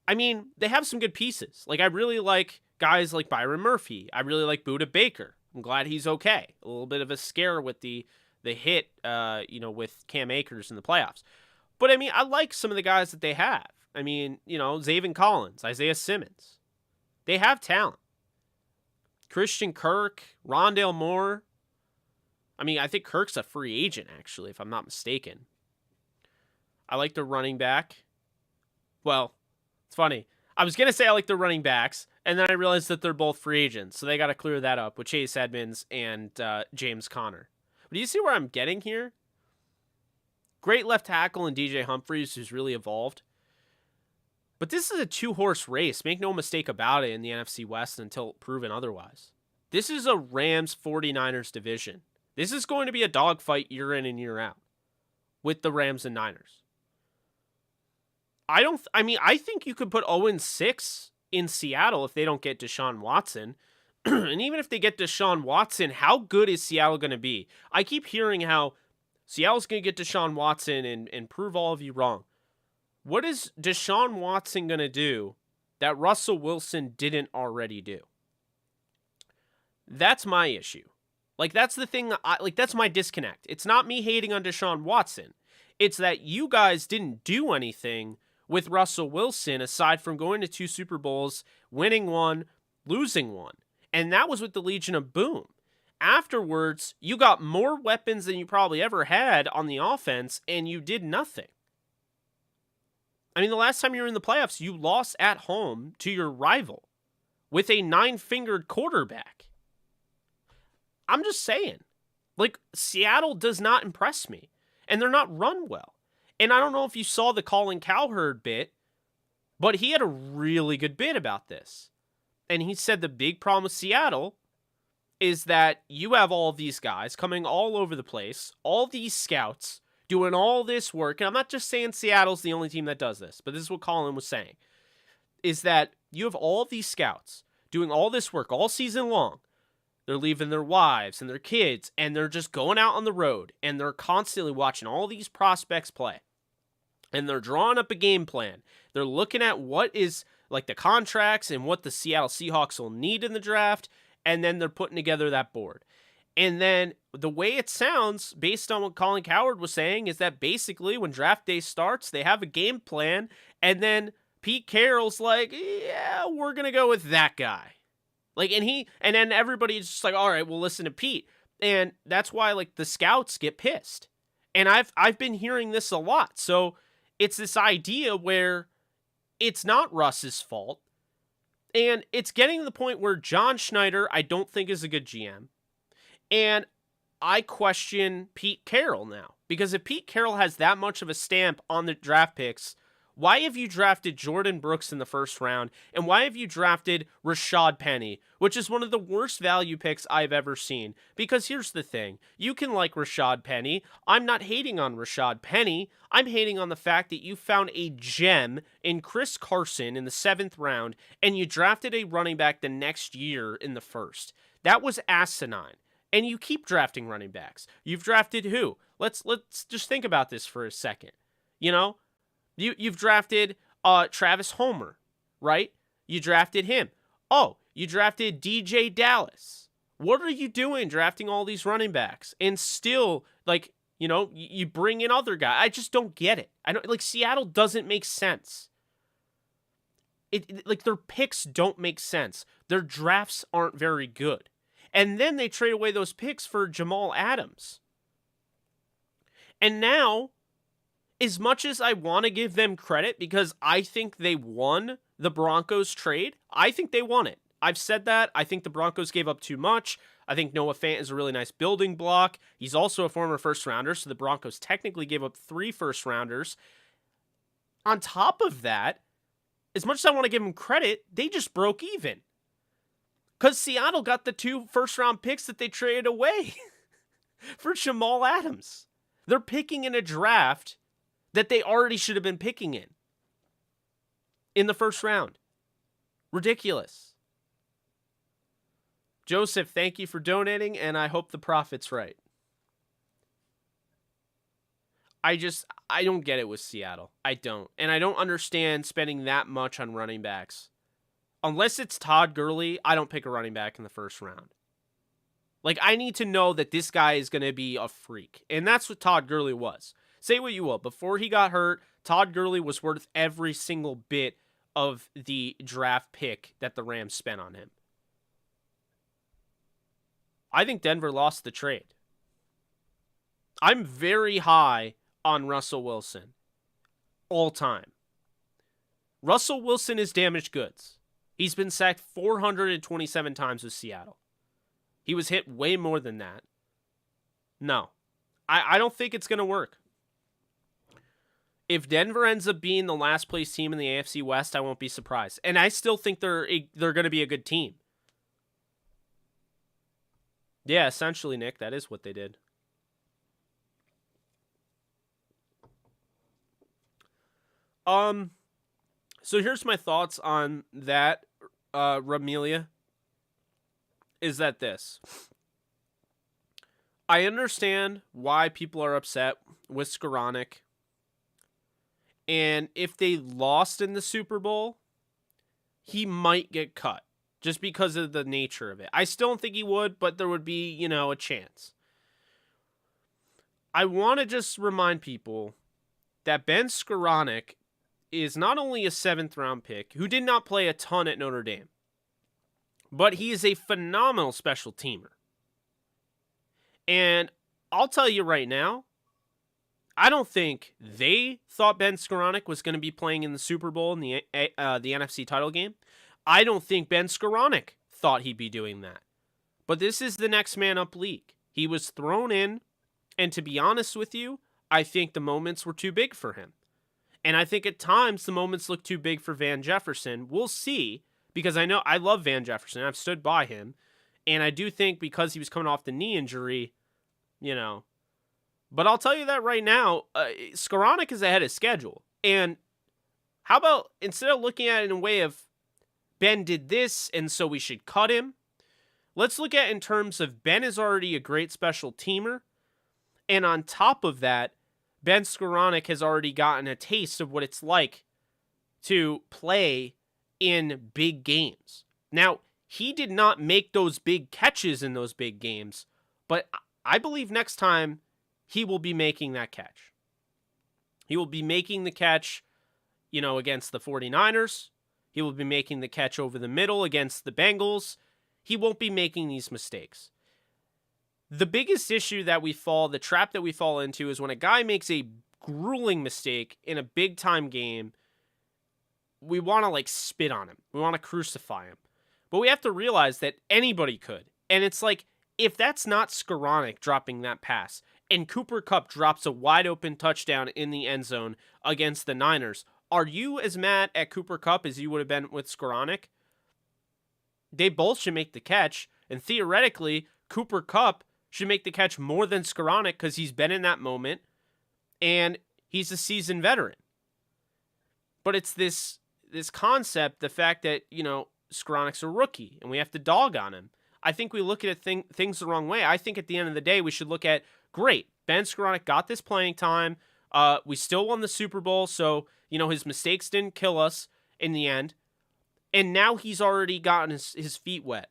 [SPEAKER 1] I mean, they have some good pieces. Like, I really like guys like Byron Murphy. I really like Budda Baker. I'm glad he's okay. A little bit of a scare with the hit, with Cam Akers in the playoffs. But, I mean, I like some of the guys that they have. I mean, Zaven Collins, Isaiah Simmons. They have talent. Christian Kirk, Rondale Moore. I mean, I think Kirk's a free agent, actually, if I'm not mistaken. I like the running back. Well, it's funny. I was going to say I like the running backs, and then I realized that they're both free agents, so they got to clear that up with Chase Edmonds and James Conner. But do you see where I'm getting here? Great left tackle in DJ Humphries, who's really evolved. But this is a two-horse race. Make no mistake about it in the NFC West until proven otherwise. This is a Rams 49ers division. This is going to be a dogfight year in and year out with the Rams and Niners. I think you could put 0-6 in Seattle if they don't get Deshaun Watson. And even if they get Deshaun Watson, how good is Seattle going to be? I keep hearing how Seattle's going to get Deshaun Watson and prove all of you wrong. What is Deshaun Watson going to do that Russell Wilson didn't already do? That's my issue. Like, that's the thing that's my disconnect. It's not me hating on Deshaun Watson. It's that you guys didn't do anything with Russell Wilson aside from going to 2 Super Bowls, winning one, losing one. And that was with the Legion of Boom. Afterwards, you got more weapons than you probably ever had on the offense, and you did nothing. I mean, the last time you were in the playoffs, you lost at home to your rival with a 9-fingered quarterback. I'm just saying. Like, Seattle does not impress me. And they're not run well. And I don't know if you saw the Colin Cowherd bit, but he had a really good bit about this. And he said the big problem with Seattle is that you have all these guys coming all over the place, all these scouts doing all this work. And I'm not just saying Seattle's the only team that does this, but this is what Colin was saying, is that you have all these scouts doing all this work all season long. They're leaving their wives and their kids, and they're just going out on the road, and they're constantly watching all these prospects play. And they're drawing up a game plan. They're looking at what is like the contracts and what the Seattle Seahawks will need in the draft, and then they're putting together that board. And then the way it sounds, based on what Colin Cowherd was saying, is that basically when draft day starts, they have a game plan, and then Pete Carroll's like, yeah, we're going to go with that guy. Like, and then everybody's just like, all right, we'll listen to Pete. And that's why, like, the scouts get pissed. And I've been hearing this a lot. So it's this idea where it's not Russ's fault. And it's getting to the point where John Schneider, I don't think, is a good GM. And I question Pete Carroll now. Because if Pete Carroll has that much of a stamp on the draft picks, why have you drafted Jordan Brooks in the first round? And why have you drafted Rashad Penny, which is one of the worst value picks I've ever seen? Because here's the thing. You can like Rashad Penny. I'm not hating on Rashad Penny. I'm hating on the fact that you found a gem in Chris Carson in the 7th round, and you drafted a running back the next year in the 1st. That was asinine. And you keep drafting running backs. You've drafted who? Let's just think about this for a second. You know? You've drafted Travis Homer, right? You drafted him. Oh, you drafted DJ Dallas. What are you doing drafting all these running backs? And still, like, you know, you bring in other guys. I just don't get it. I don't, like, Seattle doesn't make sense. Like, their picks don't make sense. Their drafts aren't very good. And then they trade away those picks for Jamal Adams. And now, as much as I want to give them credit because I think they won the Broncos trade, I think they won it. I've said that. I think the Broncos gave up too much. I think Noah Fant is a really nice building block. He's also a former first-rounder, so the Broncos technically gave up 3 first-rounders. On top of that, as much as I want to give them credit, they just broke even. Because Seattle got the 2 first-round picks that they traded away for Jamal Adams. They're picking in a draft that they already should have been picking in the first round. Ridiculous. Joseph, thank you for donating, and I hope the profit's right. I don't get it with Seattle. I don't. And I don't understand spending that much on running backs. Unless it's Todd Gurley, I don't pick a running back in the first round. Like, I need to know that this guy is going to be a freak. And that's what Todd Gurley was. Say what you will. Before he got hurt, Todd Gurley was worth every single bit of the draft pick that the Rams spent on him. I think Denver lost the trade. I'm very high on Russell Wilson. All time. Russell Wilson is damaged goods. He's been sacked 427 times with Seattle. He was hit way more than that. No. I don't think it's going to work. If Denver ends up being the last place team in the AFC West, I won't be surprised. And I still think they're going to be a good team. Yeah, essentially, Nick, that is what they did. So here's my thoughts on that, Ramelia. Is that this? I understand why people are upset with Skoranek. And if they lost in the Super Bowl, he might get cut. Just because of the nature of it. I still don't think he would, but there would be, a chance. I want to just remind people that Ben Skoranek is not only a 7th round pick, who did not play a ton at Notre Dame, but he is a phenomenal special teamer. And I'll tell you right now, I don't think they thought Ben Skoranek was going to be playing in the Super Bowl in the NFC title game. I don't think Ben Skoranek thought he'd be doing that. But this is the next man up league. He was thrown in, and to be honest with you, I think the moments were too big for him. And I think at times the moments look too big for Van Jefferson. We'll see, because I love Van Jefferson. I've stood by him. And I do think because he was coming off the knee injury, But I'll tell you that right now, Skoranek is ahead of schedule. And how about, instead of looking at it in a way of, Ben did this, and so we should cut him, let's look at in terms of Ben is already a great special teamer. And on top of that, Ben Skowronek has already gotten a taste of what it's like to play in big games. Now, he did not make those big catches in those big games, but I believe next time he will be making that catch. He will be making the catch, against the 49ers. He will be making the catch over the middle against the Bengals. He won't be making these mistakes. The biggest issue the trap that we fall into is when a guy makes a grueling mistake in a big time game, we want to spit on him. We want to crucify him. But we have to realize that anybody could. And it's like, if that's not Skowronek dropping that pass, and Cooper Kupp drops a wide open touchdown in the end zone against the Niners, are you as mad at Cooper Kupp as you would have been with Skowronek? They both should make the catch, and theoretically, Cooper Kupp should make the catch more than Skowronek because he's been in that moment, and he's a seasoned veteran. But it's this concept, the fact that, Skowronek's a rookie, and we have to dog on him. I think we look at things the wrong way. I think at the end of the day, we should look at, great, Ben Skowronek got this playing time. We still won the Super Bowl, so, his mistakes didn't kill us in the end. And now he's already gotten his feet wet.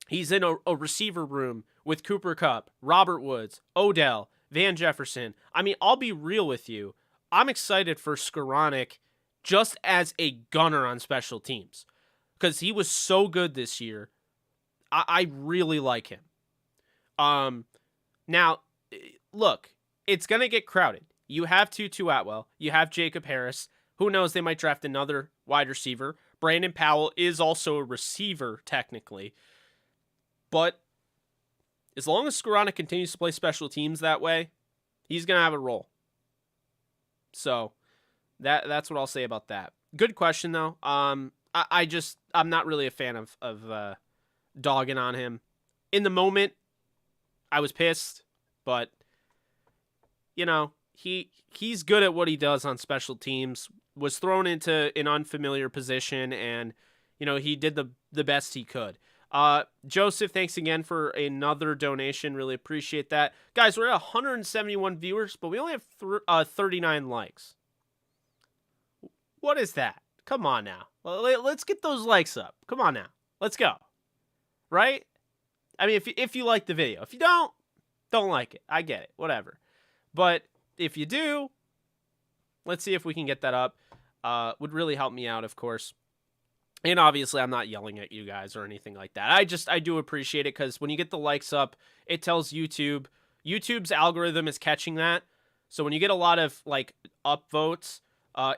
[SPEAKER 1] He's in a receiver room with Cooper Kupp, Robert Woods, Odell, Van Jefferson. I mean, I'll be real with you. I'm excited for Skowronek just as a gunner on special teams because he was so good this year. I really like him. Now, look, it's going to get crowded. You have Tutu Atwell. You have Jacob Harris. Who knows? They might draft another wide receiver. Brandon Powell is also a receiver, technically. But as long as Skowronek continues to play special teams that way, he's going to have a role. So that's what I'll say about that. Good question, though. I'm not really a fan of dogging on him. In the moment, I was pissed, but he's good at what he does on special teams. Was thrown into an unfamiliar position, and he did the best he could. Joseph, thanks again for another donation. Really appreciate that, guys. We're at 171 viewers, but we only have 39 likes. What is that? Come on now. Let's get those likes up. Come on now. Let's go. Right? I mean, if you like the video. If you don't like it. I get it. Whatever. But if you do, let's see if we can get that up. Would really help me out, of course. And obviously, I'm not yelling at you guys or anything like that. I do appreciate it because when you get the likes up, it tells YouTube's algorithm is catching that. So when you get a lot of upvotes,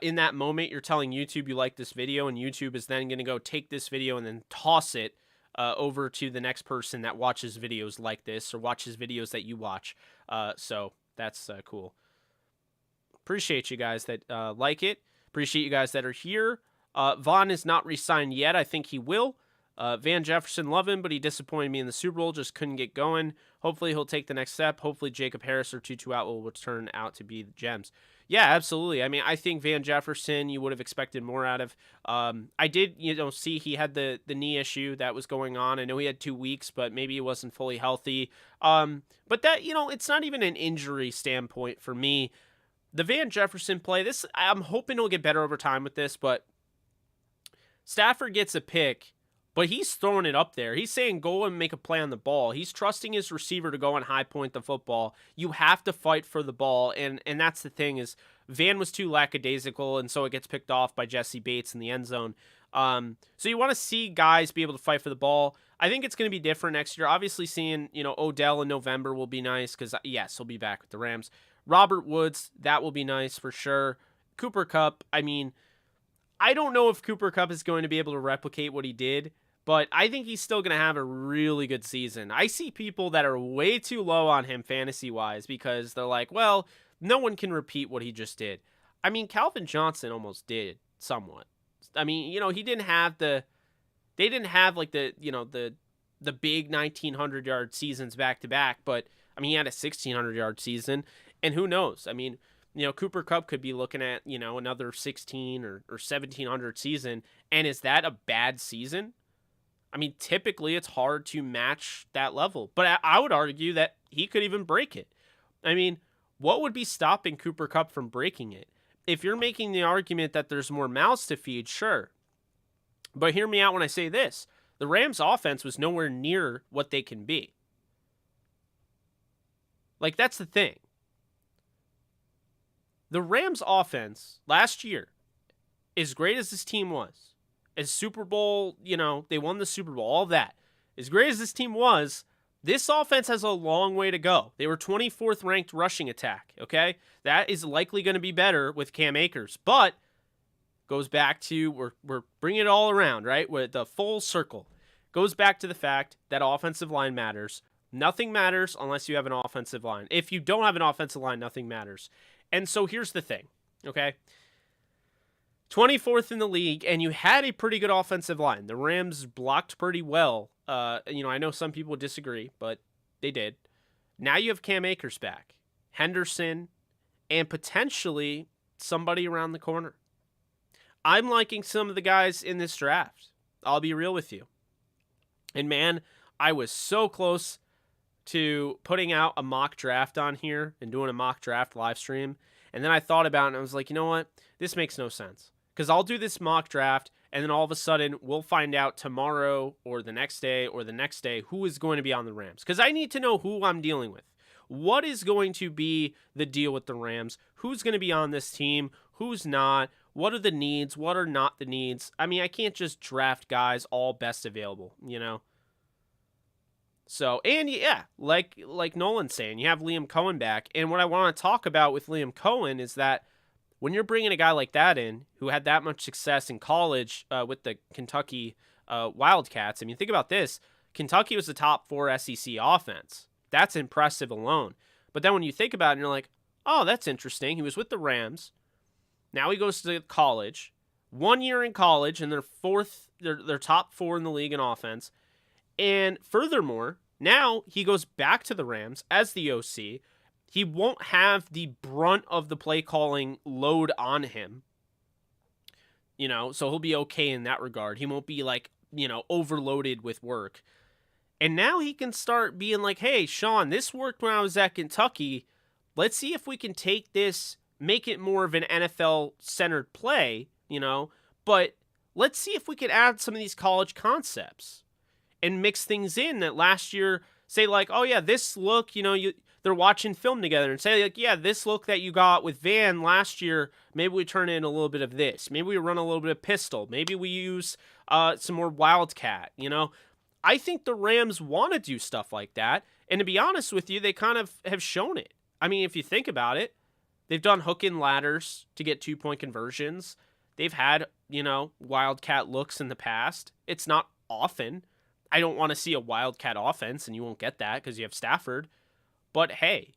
[SPEAKER 1] in that moment, you're telling YouTube you like this video, and YouTube is then going to go take this video and then toss it over to the next person that watches videos like this or watches videos that you watch. So that's cool. Appreciate you guys that like it. Appreciate you guys that are here. Vaughn is not re-signed yet. I think he will. Van Jefferson, love him, but he disappointed me in the Super Bowl. Just couldn't get going. Hopefully he'll take the next step. Hopefully Jacob Harris or Tutu Atwell will turn out to be the gems. Yeah, absolutely. I mean, I think Van Jefferson, you would have expected more out of. I did, see he had the knee issue that was going on. I know he had 2 weeks, but maybe he wasn't fully healthy. But that, it's not even an injury standpoint for me. The Van Jefferson play, I'm hoping he'll get better over time with this, but Stafford gets a pick, but he's throwing it up there. He's saying go and make a play on the ball. He's trusting his receiver to go and high point the football. You have to fight for the ball, and that's the thing is Van was too lackadaisical, and so it gets picked off by Jesse Bates in the end zone. So you want to see guys be able to fight for the ball. I think it's going to be different next year. Obviously seeing, Odell in November will be nice because, yes, he'll be back with the Rams. Robert Woods, that will be nice for sure. Cooper Kupp, I mean, I don't know if Cooper Kupp is going to be able to replicate what he did, but I think he's still going to have a really good season. I see people that are way too low on him fantasy-wise because they're like, well, no one can repeat what he just did. I mean, Calvin Johnson almost did somewhat. I mean, he didn't have they didn't have the big 1,900-yard seasons back-to-back, but, I mean, he had a 1,600-yard season, and who knows? I mean, Cooper Kupp could be looking at, another 16 or 1,700 season, and is that a bad season? I mean, typically it's hard to match that level, but I would argue that he could even break it. I mean, what would be stopping Cooper Kupp from breaking it? If you're making the argument that there's more mouths to feed, sure. But hear me out when I say this. The Rams' offense was nowhere near what they can be. Like, that's the thing. The Rams' offense last year, as great as this team was, as Super Bowl, they won the Super Bowl, all that. As great as this team was, this offense has a long way to go. They were 24th ranked rushing attack, okay? That is likely going to be better with Cam Akers, but goes back to, we're bringing it all around, right? With the full circle. Goes back to the fact that offensive line matters. Nothing matters unless you have an offensive line. If you don't have an offensive line, nothing matters. And so here's the thing, okay? 24th in the league, and you had a pretty good offensive line. The Rams blocked pretty well. I know some people disagree, but they did. Now you have Cam Akers back, Henderson, and potentially somebody around the corner. I'm liking some of the guys in this draft. I'll be real with you. And man, I was so close to putting out a mock draft on here and doing a mock draft live stream. And then I thought about it and I was like, you know what? This makes no sense. Because I'll do this mock draft and then all of a sudden we'll find out tomorrow or the next day who is going to be on the Rams. Because I need to know who I'm dealing with. What is going to be the deal with the Rams? Who's going to be on this team? Who's not? What are the needs? What are not the needs? I mean, I can't just draft guys all best available, So, and yeah, like Nolan's saying, you have Liam Cohen back. And what I want to talk about with Liam Cohen is that when you're bringing a guy like that in, who had that much success in college with the Kentucky Wildcats, I mean, think about this. Kentucky was the top 4 SEC offense. That's impressive alone. But then when you think about it, you're like, oh, that's interesting. He was with the Rams. Now he goes to college. 1 year in college, and they're top 4 in the league in offense. And furthermore, now he goes back to the Rams as the OC. He won't have the brunt of the play calling load on him. So he'll be okay in that regard. He won't be overloaded with work. And now he can start being like, hey, Sean, this worked when I was at Kentucky. Let's see if we can take this, make it more of an NFL-centered play, but let's see if we can add some of these college concepts and mix things in that last year, say like, oh yeah, this look, they're watching film together and say like, yeah, this look that you got with Van last year, maybe we turn in a little bit of this. Maybe we run a little bit of pistol. Maybe we use some more Wildcat, I think the Rams want to do stuff like that. And to be honest with you, they kind of have shown it. I mean, if you think about it, they've done hook and ladders to get 2-point conversions. They've had, Wildcat looks in the past. It's not often. I don't want to see a Wildcat offense, and you won't get that because you have Stafford. But hey,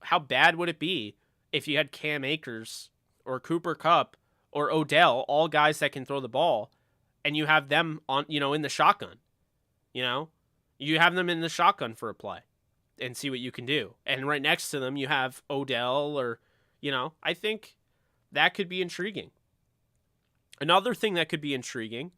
[SPEAKER 1] how bad would it be if you had Cam Akers or Cooper Kupp or Odell, all guys that can throw the ball, and you have them on, in the shotgun? You have them in the shotgun for a play and see what you can do. And right next to them, you have Odell or, I think that could be intriguing. Another thing that could be intriguing,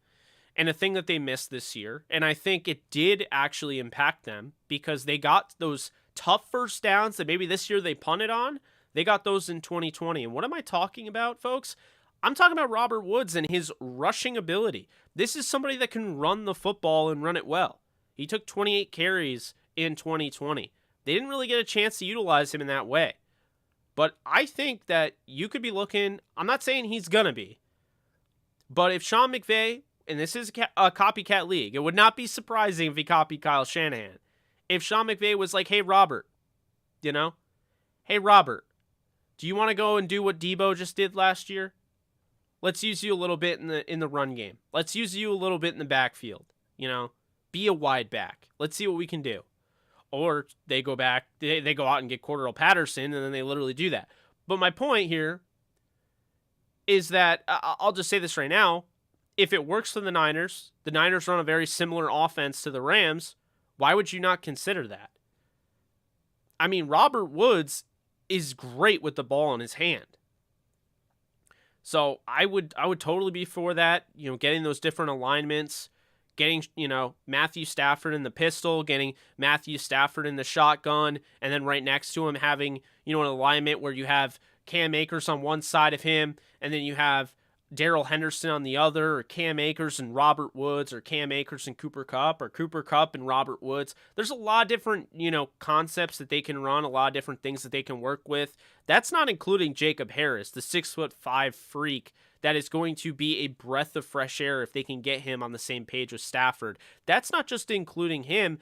[SPEAKER 1] and a thing that they missed this year, and I think it did actually impact them because they got those tough first downs that maybe this year they punted on. They got those in 2020. And what am I talking about, folks? I'm talking about Robert Woods and his rushing ability. This is somebody that can run the football and run it well. He took 28 carries in 2020. They didn't really get a chance to utilize him in that way. But I think that you could be looking, I'm not saying he's going to be, but if Sean McVay, and this is a copycat league, it would not be surprising if he copied Kyle Shanahan. If Sean McVay was like, hey, Robert, hey, Robert, do you want to go and do what Debo just did last year? Let's use you a little bit in the run game. Let's use you a little bit in the backfield. Be a wide back. Let's see what we can do. Or they go back, they go out and get Cordell Patterson, and then they literally do that. But my point here is that, I'll just say this right now, if it works for the Niners run a very similar offense to the Rams, why would you not consider that? I mean, Robert Woods is great with the ball in his hand. So I would totally be for that, getting those different alignments, getting, Matthew Stafford in the pistol, getting Matthew Stafford in the shotgun, and then right next to him having, an alignment where you have Cam Akers on one side of him, and then you have Darrell Henderson on the other, or Cam Akers and Robert Woods, or Cam Akers and Cooper Kupp, or Cooper Kupp and Robert Woods. There's a lot of different, concepts that they can run, a lot of different things that they can work with. That's not including Jacob Harris, the 6'5" freak that is going to be a breath of fresh air if they can get him on the same page with Stafford. That's not just including him.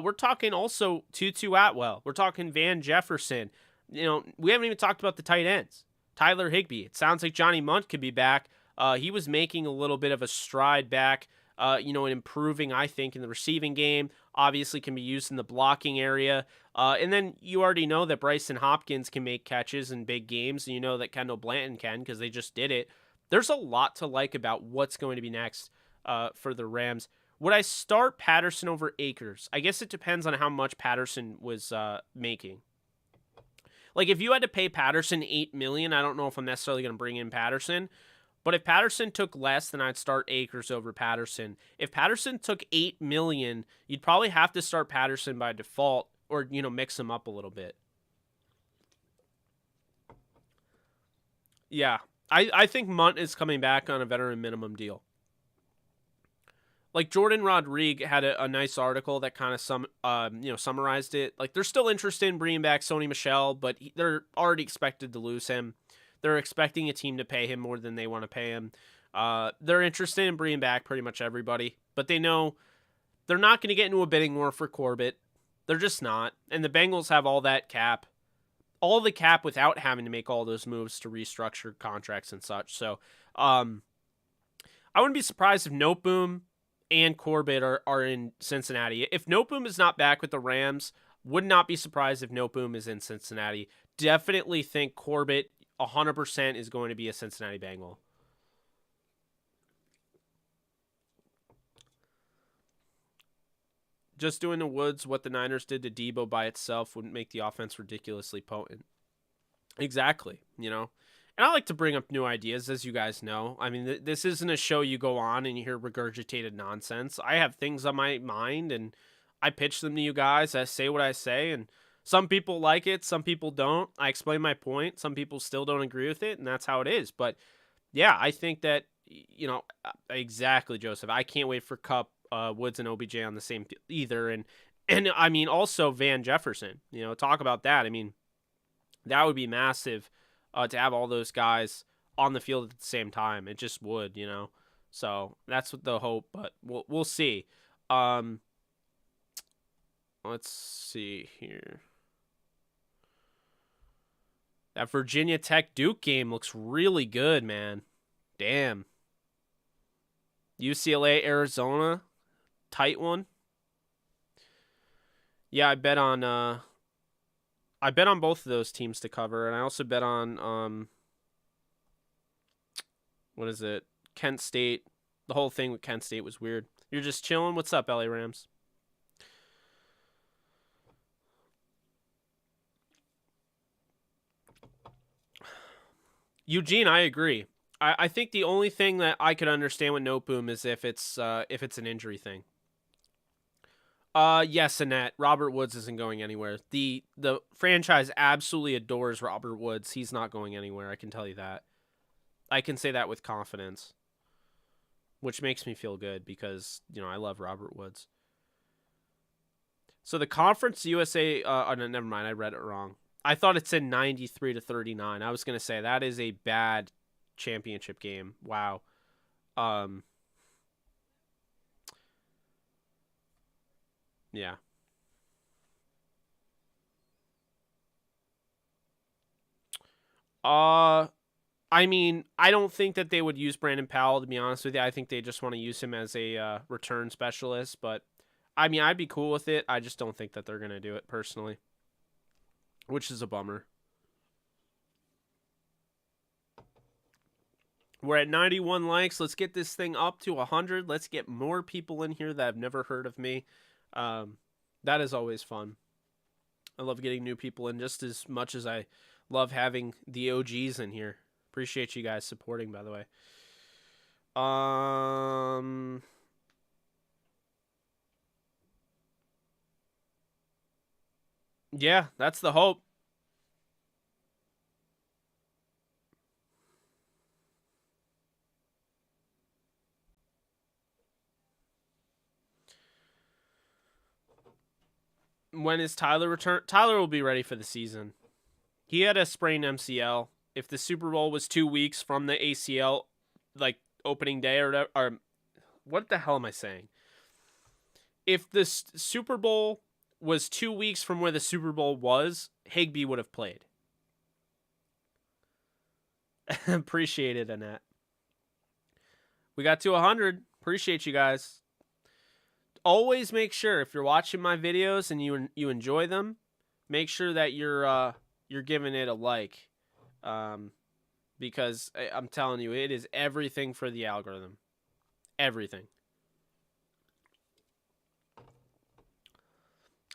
[SPEAKER 1] We're talking also Tutu Atwell. We're talking Van Jefferson. We haven't even talked about the tight ends. Tyler Higbee. It sounds like Johnny Munt could be back. He was making a little bit of a stride back, and improving, I think, in the receiving game. Obviously can be used in the blocking area. And then you already know that Bryson Hopkins can make catches in big games, and you know that Kendall Blanton can because they just did it. There's a lot to like about what's going to be next for the Rams. Would I start Patterson over Akers? I guess it depends on how much Patterson was making. Like, if you had to pay Patterson $8 million, I don't know if I'm necessarily going to bring in Patterson. But if Patterson took less, then I'd start Akers over Patterson. If Patterson took $8 million, you'd probably have to start Patterson by default or, mix him up a little bit. Yeah, I think Munt is coming back on a veteran minimum deal. Like, Jordan Rodriguez had a nice article that kind of summarized it. Like, they're still interested in bringing back Sony Michel, but they're already expected to lose him. They're expecting a team to pay him more than they want to pay him. They're interested in bringing back pretty much everybody, but they know they're not going to get into a bidding war for Corbett. They're just not. And the Bengals have all that cap. All the cap without having to make all those moves to restructure contracts and such. So I wouldn't be surprised if Noteboom and Corbett are in Cincinnati. If Noteboom is not back with the Rams, would not be surprised if Noteboom is in Cincinnati. Definitely think Corbett 100% is going to be a Cincinnati Bengal. Just doing the Woods what the Niners did to Debo by itself wouldn't make the offense ridiculously potent. Exactly, And I like to bring up new ideas, as you guys know. I mean, this isn't a show you go on and you hear regurgitated nonsense. I have things on my mind, and I pitch them to you guys. I say what I say, and some people like it, some people don't. I explain my point. Some people still don't agree with it, and that's how it is. But, yeah, I think that, exactly, Joseph. I can't wait for Kupp, Woods, and OBJ on the same either. And I mean, also Van Jefferson. Talk about that. I mean, that would be massive. To have all those guys on the field at the same time. It just would, So that's what the hope, but we'll see. Let's see here. That Virginia Tech Duke game looks really good, man. Damn. UCLA Arizona, tight one. Yeah, I bet on both of those teams to cover, and I also bet on what is it? Kent State. The whole thing with Kent State was weird. You're just chilling. What's up, LA Rams? Eugene, I agree. I think the only thing that I could understand with Noteboom is if it's an injury thing. Yes, Annette. Robert Woods isn't going anywhere. The franchise absolutely adores Robert Woods. He's not going anywhere. I can tell you that. I can say that with confidence, which makes me feel good because, I love Robert Woods. So the Conference USA, no, never mind. I read it wrong. I thought it said 93-39. I was going to say that is a bad championship game. Wow. Yeah. I mean, I don't think that they would use Brandon Powell, to be honest with you. I think they just want to use him as a return specialist. But, I mean, I'd be cool with it. I just don't think that they're going to do it personally, which is a bummer. We're at 91 likes. Let's get this thing up to 100. Let's get more people in here that have never heard of me. That is always fun. I love getting new people in just as much as I love having the OGs in here. Appreciate you guys supporting, by the way. Yeah, that's the hope. When is Tyler return? Tyler will be ready for the season. He had a sprained MCL. If the Super Bowl was 2 weeks from the ACL, like opening day or whatever, or what the hell am I saying? If the Super Bowl was 2 weeks from where the Super Bowl was, Higbee would have played. Appreciate it, Annette. We got to 100. Appreciate you guys. Always make sure if you're watching my videos and you enjoy them, make sure that you're giving it a like, because I'm telling you, it is everything for the algorithm. Everything.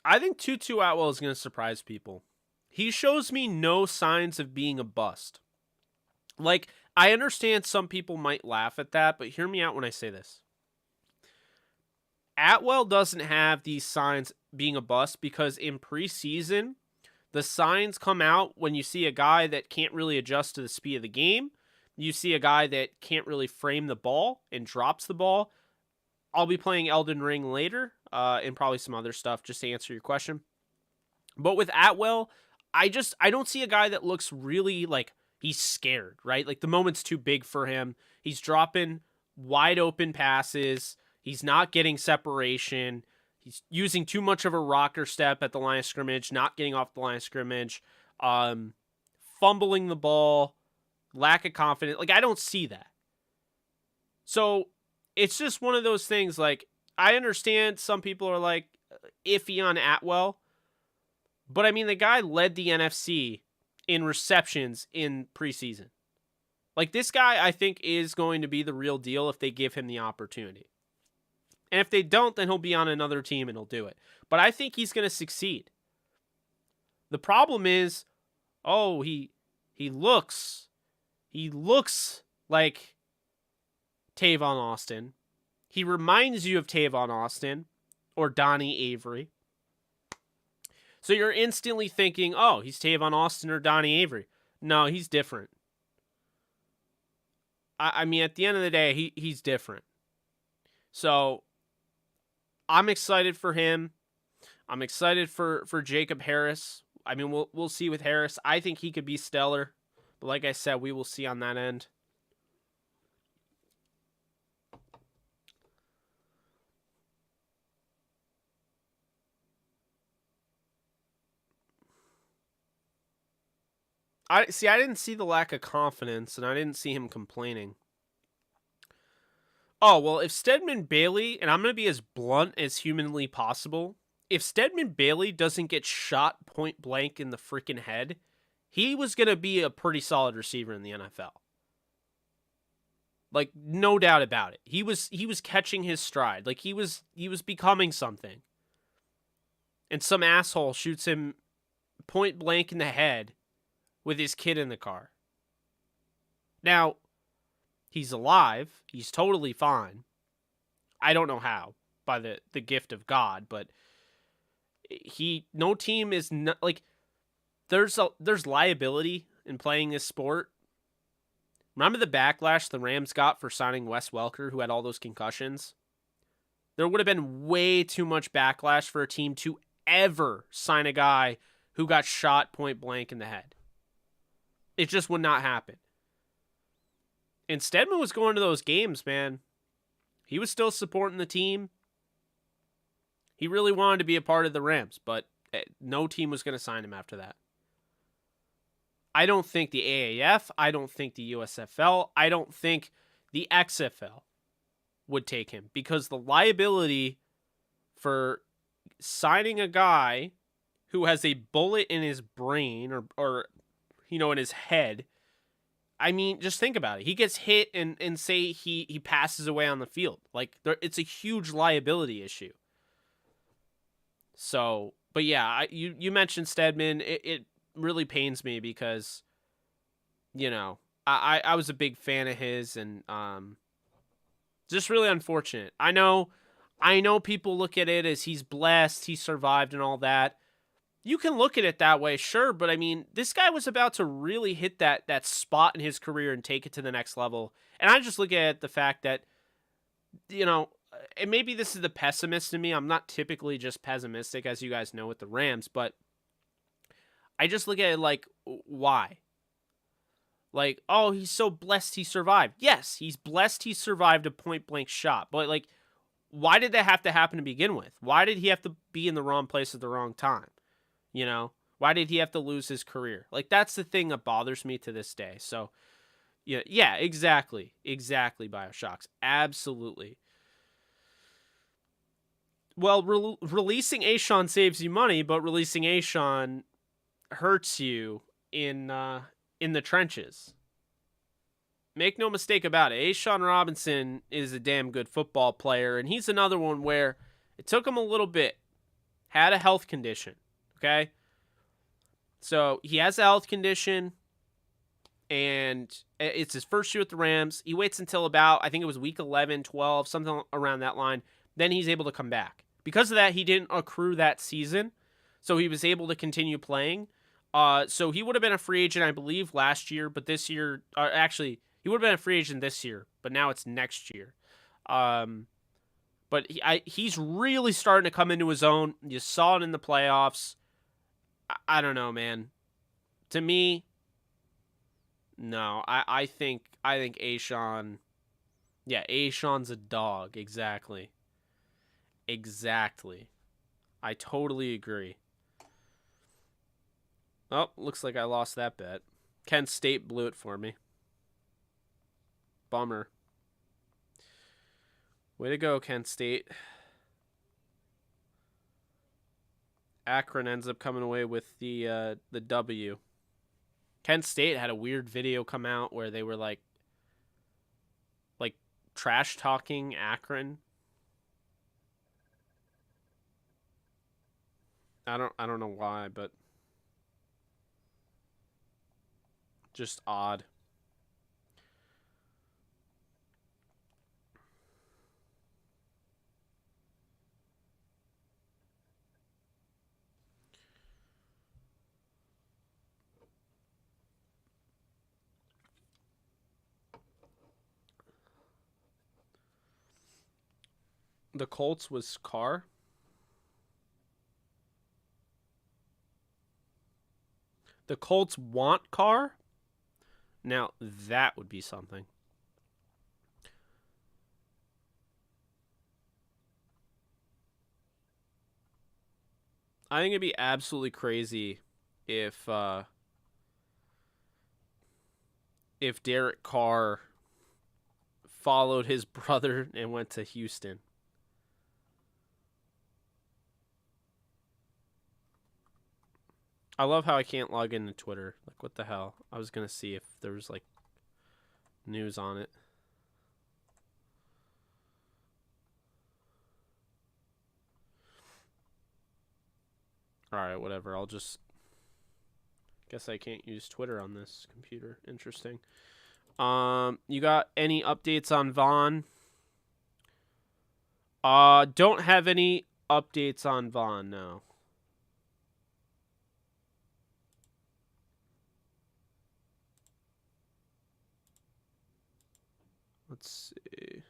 [SPEAKER 1] I think Tutu Atwell is going to surprise people. He shows me no signs of being a bust. Like, I understand some people might laugh at that, but hear me out when I say this. Atwell doesn't have these signs being a bust because in preseason, the signs come out when you see a guy that can't really adjust to the speed of the game. You see a guy that can't really frame the ball and drops the ball. I'll be playing Elden Ring later and probably some other stuff just to answer your question. But with Atwell, I don't see a guy that looks really like he's scared, right? Like the moment's too big for him. He's dropping wide open passes. He's not getting separation. He's using too much of a rocker step at the line of scrimmage, not getting off the line of scrimmage, fumbling the ball, lack of confidence. Like, I don't see that. So it's just one of those things. Like, I understand some people are like iffy on Atwell, but I mean, the guy led the NFC in receptions in preseason. Like, this guy, I think, is going to be the real deal if they give him the opportunity. And if they don't, then he'll be on another team and he'll do it. But I think he's going to succeed. The problem is, he looks like Tavon Austin. He reminds you of Tavon Austin or Donnie Avery. So you're instantly thinking, he's Tavon Austin or Donnie Avery. No, he's different. I mean, at the end of the day, he's different. So I'm excited for him. I'm excited for Jacob Harris. I mean, we'll see with Harris. I think he could be stellar. But like I said, we will see on that end. I didn't see the lack of confidence, and I didn't see him complaining. Oh, well, if Stedman Bailey, and I'm going to be as blunt as humanly possible, if Stedman Bailey doesn't get shot point blank in the freaking head, he was going to be a pretty solid receiver in the NFL. Like, no doubt about it. He was catching his stride. Like, he was becoming something. And some asshole shoots him point blank in the head with his kid in the car. Now, he's alive. He's totally fine. I don't know how, by the gift of God, but no team is not, like, there's liability in playing this sport. Remember the backlash the Rams got for signing Wes Welker, who had all those concussions? There would have been way too much backlash for a team to ever sign a guy who got shot point blank in the head. It just would not happen. And Stedman was going to those games, man. He was still supporting the team. He really wanted to be a part of the Rams, but no team was going to sign him after that. I don't think the AAF, I don't think the USFL, I don't think the XFL would take him, because the liability for signing a guy who has a bullet in his brain or in his head. I mean, just think about it. He gets hit and say he passes away on the field. Like, it's a huge liability issue. So, but yeah, you mentioned Stedman. It really pains me because, I was a big fan of his, and just really unfortunate. I know people look at it as he's blessed, he survived and all that. You can look at it that way, sure, but I mean, this guy was about to really hit that spot in his career and take it to the next level. And I just look at the fact that, you know, and maybe this is the pessimist in me. I'm not typically just pessimistic, as you guys know, with the Rams, but I just look at it like, why? Like, oh, he's so blessed he survived. Yes, he's blessed he survived a point blank shot, but like, why did that have to happen to begin with? Why did he have to be in the wrong place at the wrong time? You know, why did he have to lose his career? Like, that's the thing that bothers me to this day. So, yeah, exactly, Bioshocks, absolutely. Well, releasing Ashawn saves you money, but releasing Ashawn hurts you in the trenches. Make no mistake about it. Ashawn Robinson is a damn good football player, and he's another one where it took him a little bit. Had a health condition, okay? So he has a health condition, and it's his first year with the Rams. He waits until about, I think it was week 11, 12, something around that line. Then he's able to come back. Because of that, he didn't accrue that season, so he was able to continue playing. So he would have been a free agent, I believe, last year, but this year, actually, he would have been a free agent this year, but now it's next year. But he's really starting to come into his own. You saw it in the playoffs. I don't know, man. To me, no. I think Ashawn. Yeah, Ashawn's a dog. Exactly. I totally agree. Oh, looks like I lost that bet. Kent State blew it for me. Bummer. Way to go, Kent State. Akron ends up coming away with the W. Kent State had a weird video come out where they were like trash talking Akron. I don't know why, but just odd. The Colts was Carr. The Colts want Carr? Now, that would be something. I think it'd be absolutely crazy if Derek Carr followed his brother and went to Houston. I love how I can't log into Twitter. Like, what the hell? I was going to see if there was, like, news on it. Alright, whatever. I'll just... Guess I can't use Twitter on this computer. Interesting. You got any updates on Vaughn? Don't have any updates on Vaughn, no. Let's see.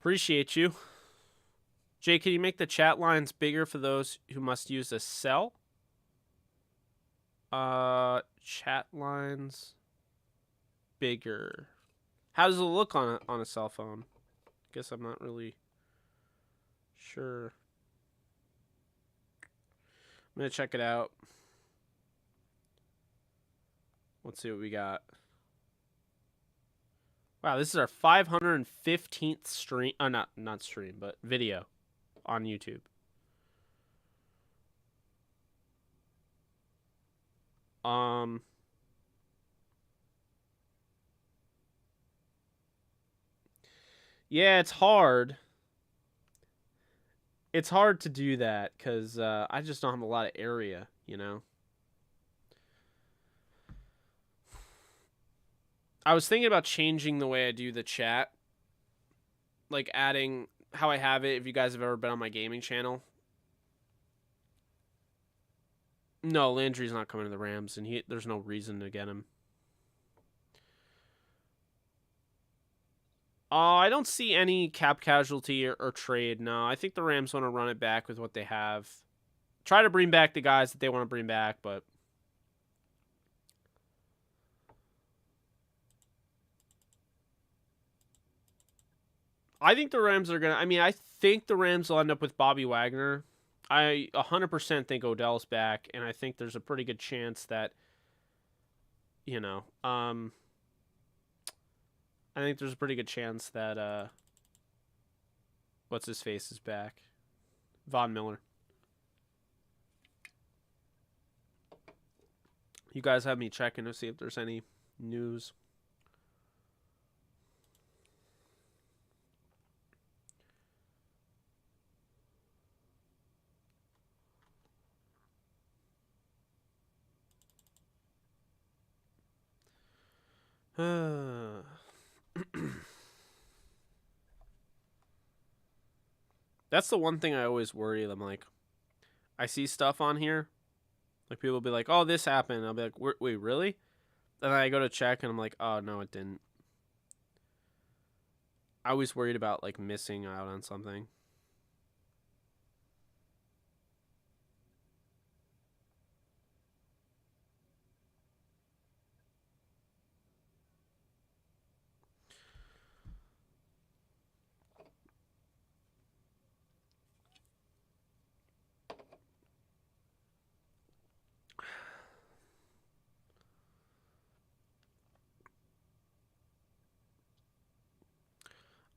[SPEAKER 1] Appreciate you. Jay, can you make the chat lines bigger for those who must use a cell? Chat lines bigger. How does it look on a cell phone? Guess I'm not really sure. I'm gonna check it out. Let's see what we got. Wow, this is our 515th stream. Not stream, but video on YouTube. Yeah, it's hard. It's hard to do that because I just don't have a lot of area, you know? I was thinking about changing the way I do the chat, like adding how I have it. If you guys have ever been on my gaming channel, no, Landry's not coming to the Rams, and there's no reason to get him. I don't see any cap casualty or trade. No, I think the Rams want to run it back with what they have. Try to bring back the guys that they want to bring back, but I think the Rams are going to... I mean, I think the Rams will end up with Bobby Wagner. I 100% think Odell's back, and I think there's a pretty good chance that, I think there's a pretty good chance that, what's-his-face is back. Von Miller. You guys have me checking to see if there's any news. That's the one thing I always worry. I'm like, I see stuff on here. Like, people will be like, oh, this happened. I'll be like, wait, really? And then I go to check, and I'm like, oh, no, it didn't. I was worried about, like, missing out on something.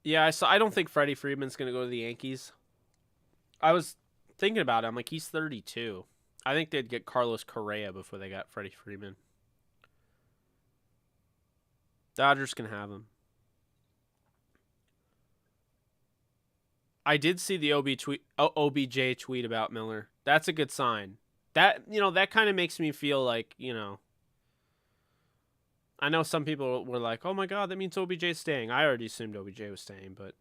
[SPEAKER 1] Yeah, I don't think Freddie Freeman's going to go to the Yankees. I was thinking about it. I'm like, he's 32. I think they'd get Carlos Correa before they got Freddie Freeman. Dodgers can have him. I did see the OBJ tweet about Miller. That's a good sign. That kind of makes me feel like, I know some people were like, oh my God, that means OBJ's staying. I already assumed OBJ was staying, but.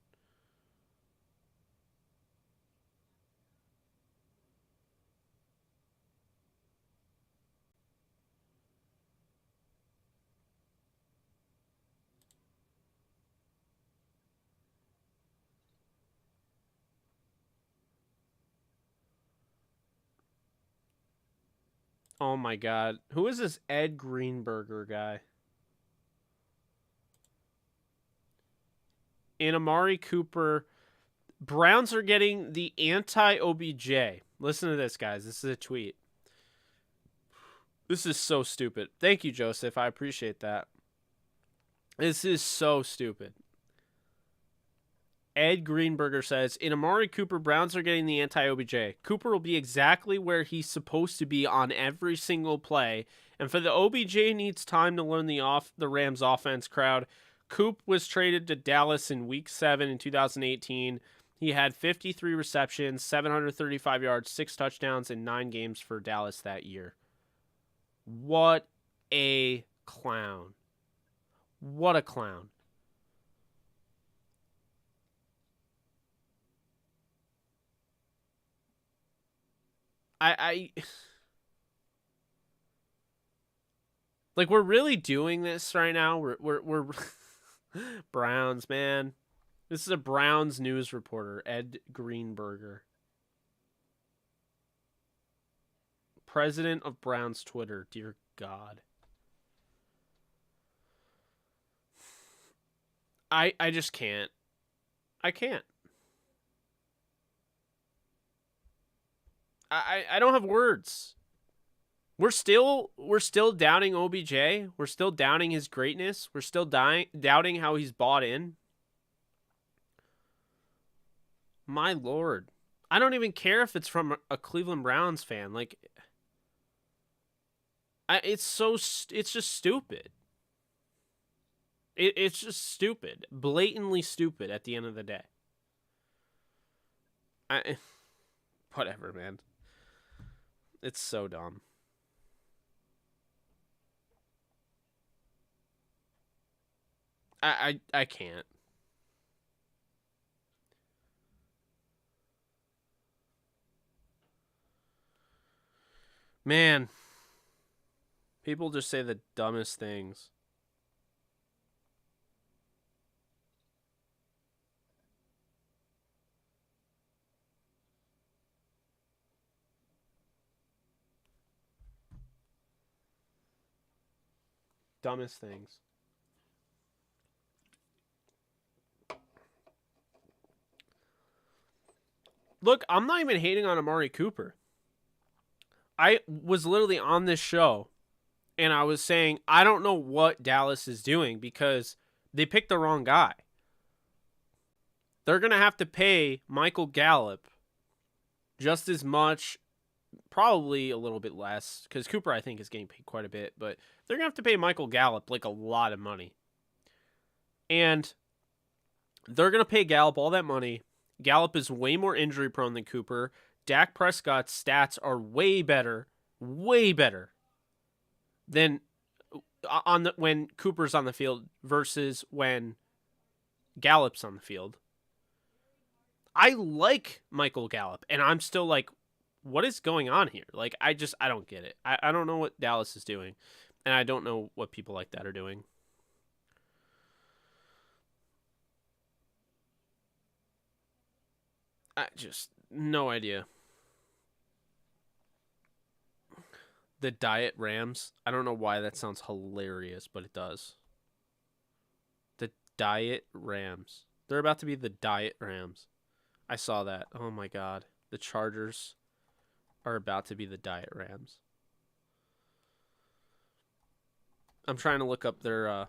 [SPEAKER 1] Oh my God. Who is this Ed Greenberger guy? And Amari Cooper. Browns are getting the anti-OBJ. Listen to this, guys. This is a tweet. This is so stupid. Thank you, Joseph. I appreciate that. This is so stupid. Ed Greenberger says, in Amari Cooper, Browns are getting the anti-OBJ. Cooper will be exactly where he's supposed to be on every single play. And for the OBJ needs time to learn the Rams offense crowd. Coop was traded to Dallas in Week 7 in 2018. He had 53 receptions, 735 yards, 6 touchdowns in 9 games for Dallas that year. What a clown. What a clown. I like, we're really doing this right now. We're Browns, man. This is a Browns news reporter, Ed Greenberger. President of Browns Twitter. Dear God. I just can't. I can't. I don't have words. We're still doubting OBJ. We're still doubting his greatness. We're still doubting how he's bought in. My Lord. I don't even care if it's from a Cleveland Browns fan. Like, it's just stupid. It's just stupid. Blatantly stupid at the end of the day. Whatever, man. It's so dumb. I can't. Man, people just say the dumbest things. Dumbest things. Look, I'm not even hating on Amari Cooper. I was literally on this show and I was saying, I don't know what Dallas is doing because they picked the wrong guy. They're going to have to pay Michael Gallup just as much, probably a little bit less, because Cooper, I think, is getting paid quite a bit, but they're going to have to pay Michael Gallup like a lot of money. And they're going to pay Gallup all that money. Gallup is way more injury prone than Cooper. Dak Prescott's stats are way better than when Cooper's on the field versus when Gallup's on the field. I like Michael Gallup, and I'm still like, what is going on here? Like, I don't get it. I don't know what Dallas is doing, and I don't know what people like that are doing. I just, no idea. The Diet Rams. I don't know why that sounds hilarious, but it does. The Diet Rams. They're about to be the Diet Rams. I saw that. Oh my god. The Chargers are about to be the Diet Rams. I'm trying to look up their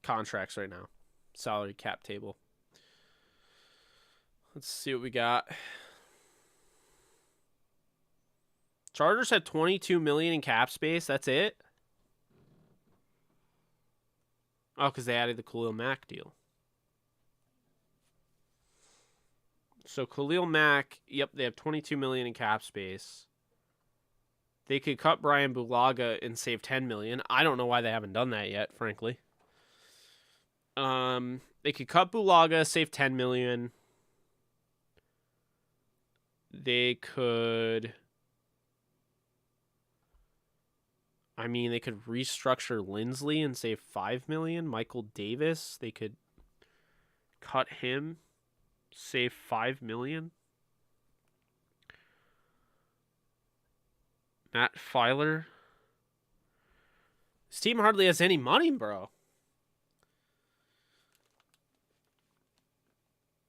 [SPEAKER 1] contracts right now. Salary cap table. Let's see what we got. Chargers have $22 million in cap space. That's it? Oh, because they added the Khalil Mack deal. So Khalil Mack, yep, they have $22 million in cap space. They could cut Brian Bulaga and save $10 million. I don't know why they haven't done that yet, frankly. They could cut Bulaga, save $10 million. They could, they could restructure Lindsley and save $5 million. Michael Davis, they could cut him, save $5 million. Matt Filer. This team hardly has any money, bro.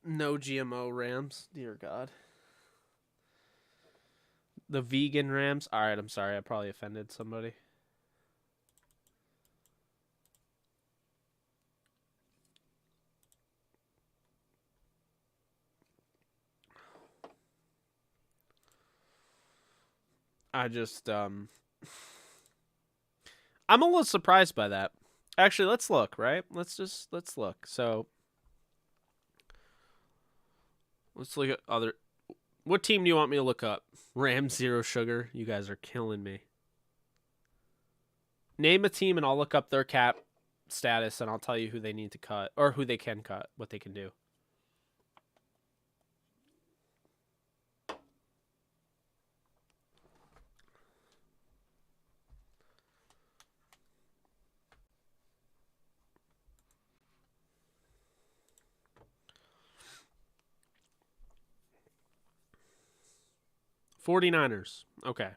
[SPEAKER 1] No GMO Rams. Dear God. The vegan Rams. All right, I'm sorry. I probably offended somebody. I just, I'm a little surprised by that. Actually, let's look, right? Let's look. So, let's look at other. What team do you want me to look up? Rams Zero Sugar. You guys are killing me. Name a team and I'll look up their cap status and I'll tell you who they need to cut or who they can cut, what they can do. $49ers. Okay.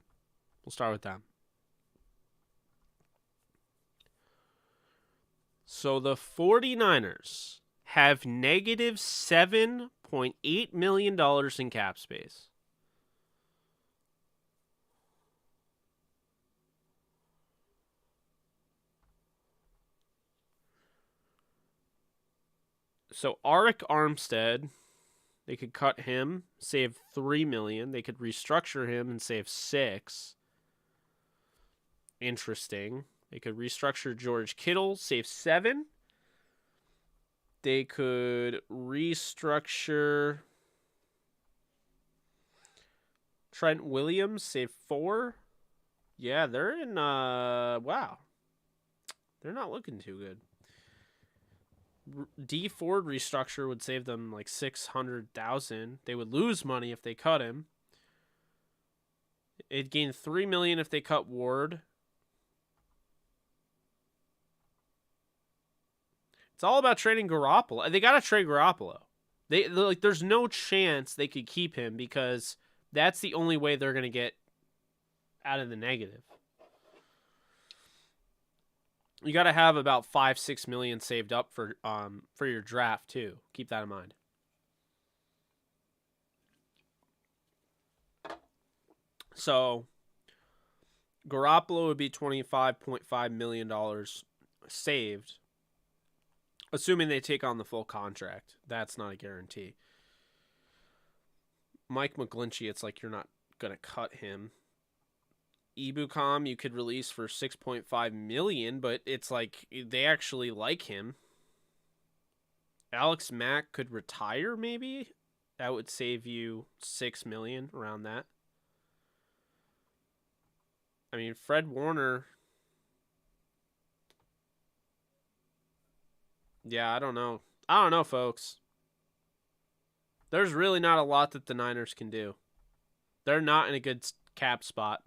[SPEAKER 1] We'll start with them. So the 49ers have negative $7.8 million in cap space. So Arik Armstead, they could cut him, save $3 million. They could restructure him and save $6 million. Interesting. They could restructure George Kittle, save $7 million. They could restructure Trent Williams, save $4 million. Yeah, they're in wow. They're not looking too good. D Ford restructure would save them like $600,000. They would lose money if they cut him. It'd gain $3 million if they cut Ward. It's all about trading Garoppolo. They gotta trade Garoppolo. There's no chance they could keep him because that's the only way they're gonna get out of the negative. You gotta have about $5-6 million saved up for your draft too. Keep that in mind. So Garoppolo would be $25.5 million saved. Assuming they take on the full contract. That's not a guarantee. Mike McGlinchey, it's like you're not going to cut him. Ebukam, you could release for $6.5 million, but it's like they actually like him. Alex Mack could retire, maybe? That would save you $6 million, around that. I mean, Fred Warner... Yeah, I don't know. I don't know, folks. There's really not a lot that the Niners can do. They're not in a good cap spot.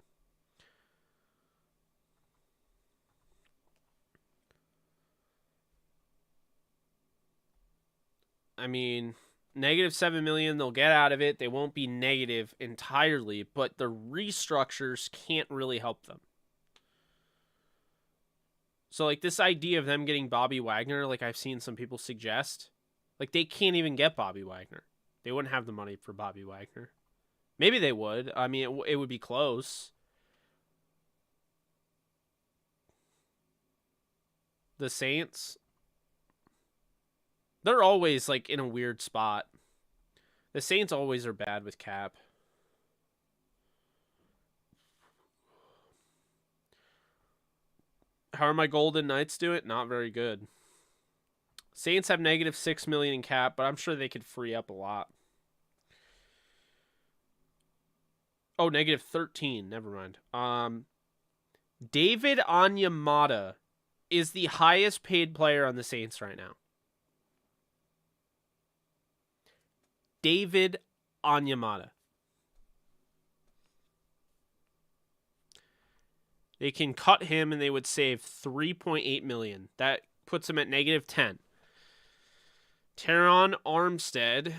[SPEAKER 1] I mean, -$7 million, they'll get out of it. They won't be negative entirely, but the restructures can't really help them. So, like, this idea of them getting Bobby Wagner, like I've seen some people suggest, like, they can't even get Bobby Wagner. They wouldn't have the money for Bobby Wagner. Maybe they would. I mean, it would be close. The Saints, they're always, like, in a weird spot. The Saints always are bad with cap. How are my Golden Knights doing? Not very good. Saints have -$6 million in cap, but I'm sure they could free up a lot. Oh, -13. Never mind. David Onyemata is the highest paid player on the Saints right now. David Onyemata. They can cut him and they would save $3.8 million. That puts him at -10. Teron Armstead.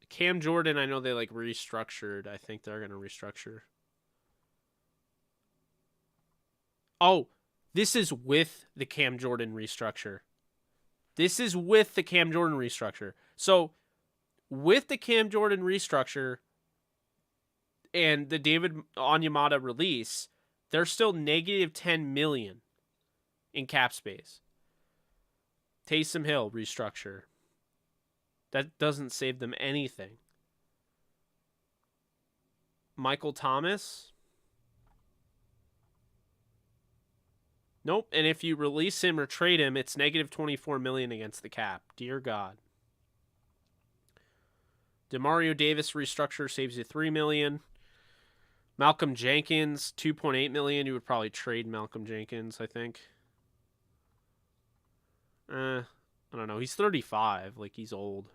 [SPEAKER 1] Cam Jordan, I know they like restructured. I think they're going to restructure. Oh, this is with the Cam Jordan restructure. This is with the Cam Jordan restructure. So, with the Cam Jordan restructure and the David Onyemata release, they're still -$10 million in cap space. Taysom Hill restructure. That doesn't save them anything. Michael Thomas. Nope. And if you release him or trade him, it's -$24 million against the cap. Dear God. DeMario Davis restructure saves you $3 million. Malcolm Jenkins, $2.8 million. You would probably trade Malcolm Jenkins, I think. I don't know. He's 35. Like, he's old.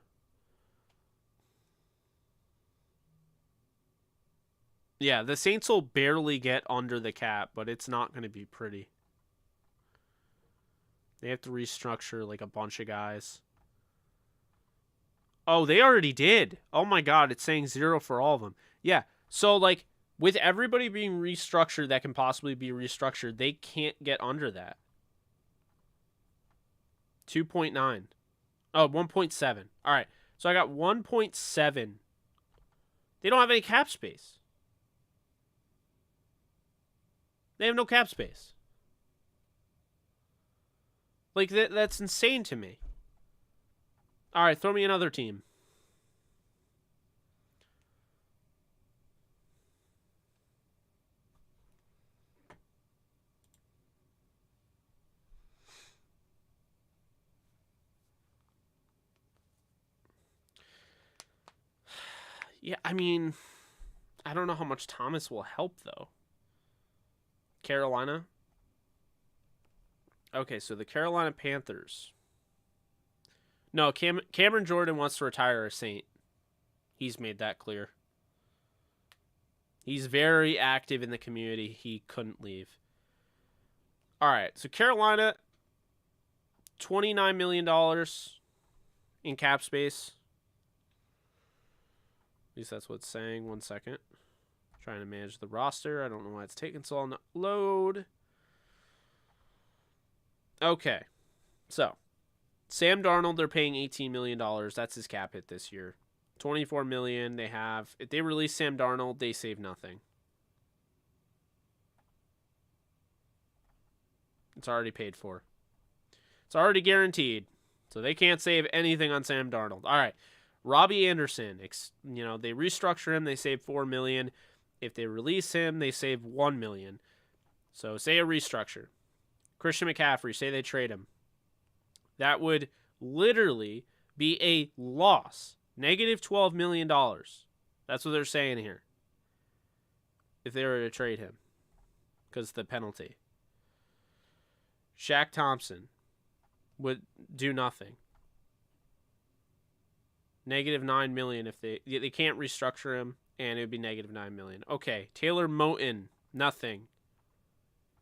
[SPEAKER 1] Yeah, the Saints will barely get under the cap, but it's not going to be pretty. They have to restructure, like, a bunch of guys. Oh, they already did. Oh, my God. It's saying 0 for all of them. Yeah. So, like, with everybody being restructured that can possibly be restructured, they can't get under that. 2.9. Oh, 1.7. All right. So I got 1.7. They don't have any cap space. They have no cap space. Like, that's insane to me. All right, throw me another team. Yeah, I mean, I don't know how much Thomas will help, though. Carolina? Okay, so the Carolina Panthers. No, Cameron Jordan wants to retire a Saint. He's made that clear. He's very active in the community. He couldn't leave. All right, so Carolina, $29 million in cap space. At least that's what it's saying. 1 second. Trying to manage the roster. I don't know why it's taking so long to load. Okay, so Sam Darnold, they're paying $18 million. That's his cap hit this year. $24 million they have. If they release Sam Darnold, they save nothing. It's already paid for. It's already guaranteed. So they can't save anything on Sam Darnold. All right. Robbie Anderson, they restructure him, they save $4 million. If they release him, they save $1 million. So say a restructure. Christian McCaffrey, say they trade him. That would literally be a loss. Negative $12 million. That's what they're saying here. If they were to trade him. Because of the penalty. Shaq Thompson would do nothing. Negative $9 million if they can't restructure him, and it would be negative $9 million. Okay, Taylor Moton, nothing.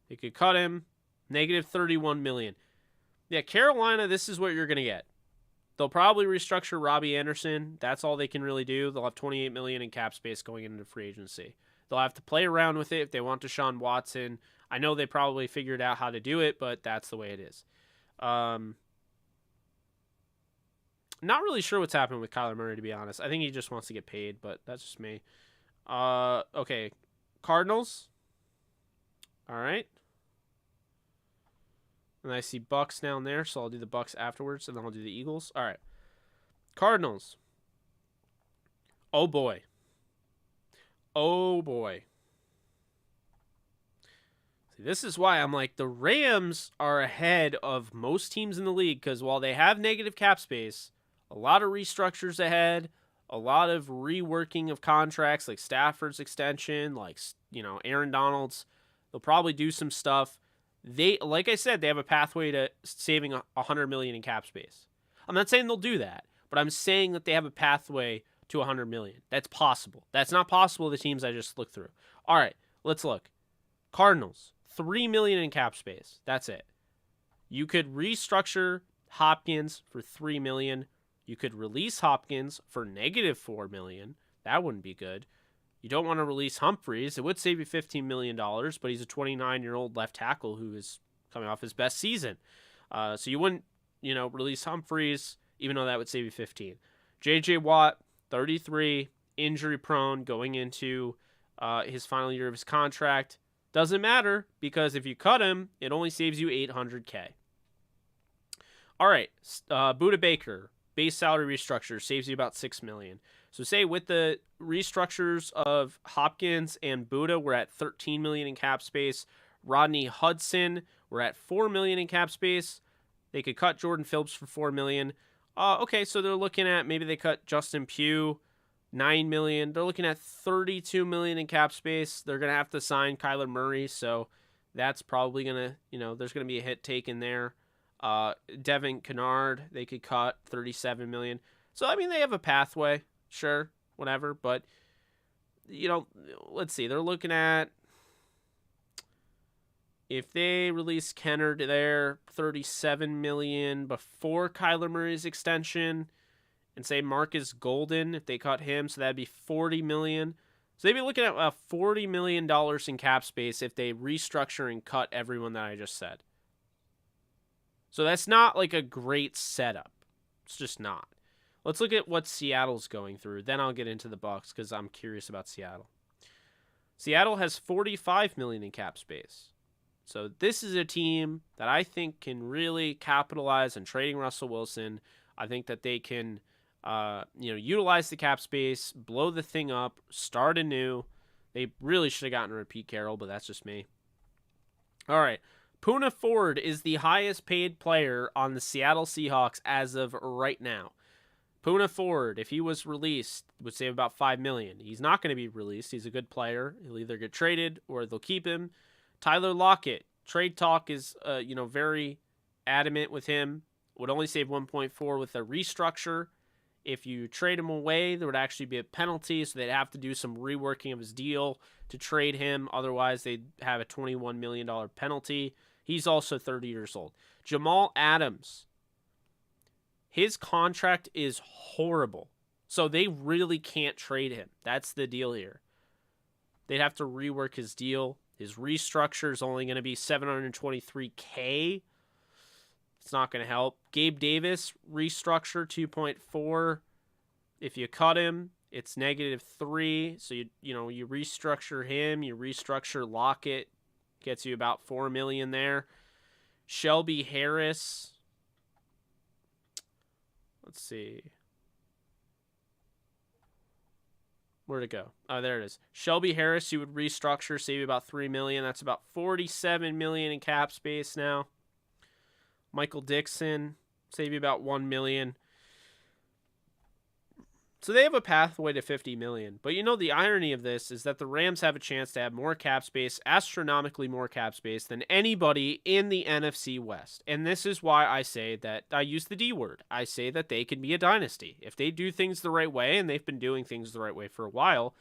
[SPEAKER 1] They could cut him, negative $31 million. Yeah, Carolina, this is what you're going to get. They'll probably restructure Robbie Anderson. That's all they can really do. They'll have $28 million in cap space going into free agency. They'll have to play around with it if they want Deshaun Watson. I know they probably figured out how to do it, but that's the way it is. Not really sure what's happening with Kyler Murray, to be honest. I think he just wants to get paid, but that's just me. Okay. Cardinals. All right. And I see Bucks down there, so I'll do the Bucks afterwards, and then I'll do the Eagles. All right. Cardinals. Oh, boy. Oh, boy. See, this is why I'm like, the Rams are ahead of most teams in the league, because while they have negative cap space, a lot of restructures ahead, a lot of reworking of contracts, like Stafford's extension, like, Aaron Donald's. They'll probably do some stuff. They, like I said, they have a pathway to saving $100 million in cap space. I'm not saying they'll do that, but I'm saying that they have a pathway to $100 million. That's possible. That's not possible, the teams I just looked through. All right, let's look. Cardinals, $3 million in cap space. That's it. You could restructure Hopkins for $3 million. You could release Hopkins for negative $4 million. That wouldn't be good. You don't want to release Humphreys. It would save you $15 million, but he's a 29-year-old left tackle who is coming off his best season. So you wouldn't, release Humphreys, even though that would save you 15. J.J. Watt, 33, injury prone, going into his final year of his contract. Doesn't matter, because if you cut him, it only saves you $800K. All right, Budda Baker, base salary restructure, saves you about $6 million. So say with the restructures of Hopkins and Budda, we're at $13 million in cap space. Rodney Hudson, we're at $4 million in cap space. They could cut Jordan Phillips for $4 million. Okay, so they're looking at, maybe they cut Justin Pugh, $9 million. They're looking at $32 million in cap space. They're going to have to sign Kyler Murray, so that's probably going to, there's going to be a hit taken there. Devin Kennard, they could cut $37 million. So, I mean, they have a pathway. Sure, whatever, but, let's see. They're looking at, if they release Kennard there, $37 million before Kyler Murray's extension, and say Marcus Golden, if they cut him, so that'd be $40 million. So they'd be looking at $40 million in cap space if they restructure and cut everyone that I just said. So that's not like a great setup. It's just not. Let's look at what Seattle's going through. Then I'll get into the Bucs because I'm curious about Seattle. Seattle has $45 million in cap space. So this is a team that I think can really capitalize on trading Russell Wilson. I think that they can, utilize the cap space, blow the thing up, start anew. They really should have gotten rid of Pete Carroll, but that's just me. All right. Poona Ford is the highest paid player on the Seattle Seahawks as of right now. Poona Ford, if he was released, would save about $5 million. He's not going to be released. He's a good player. He'll either get traded or they'll keep him. Tyler Lockett, Trade talk is, very adamant with him. Would only save 1.4 with a restructure. If you trade him away, there would actually be a penalty, so they'd have to do some reworking of his deal to trade him. Otherwise, they'd have a $21 million penalty. He's also 30 years old. Jamal Adams, his contract is horrible, so they really can't trade him. That's the deal here. They'd have to rework his deal. His restructure is only going to be $723K. It's not going to help. Gabe Davis, restructure 2.4. If you cut him, it's -3. So you restructure him, you restructure Lockett, gets you about $4 million there. Shelby Harris. Let's see. Where'd it go? Oh, there it is. Shelby Harris, you would restructure, save you about $3 million. That's about $47 million in cap space now. Michael Dixon, save you about $1 million. So they have a pathway to $50 million. But the irony of this is that the Rams have a chance to have more cap space, astronomically more cap space than anybody in the NFC West. And this is why I say that I use the D word. I say that they can be a dynasty. If they do things the right way, and they've been doing things the right way for a while,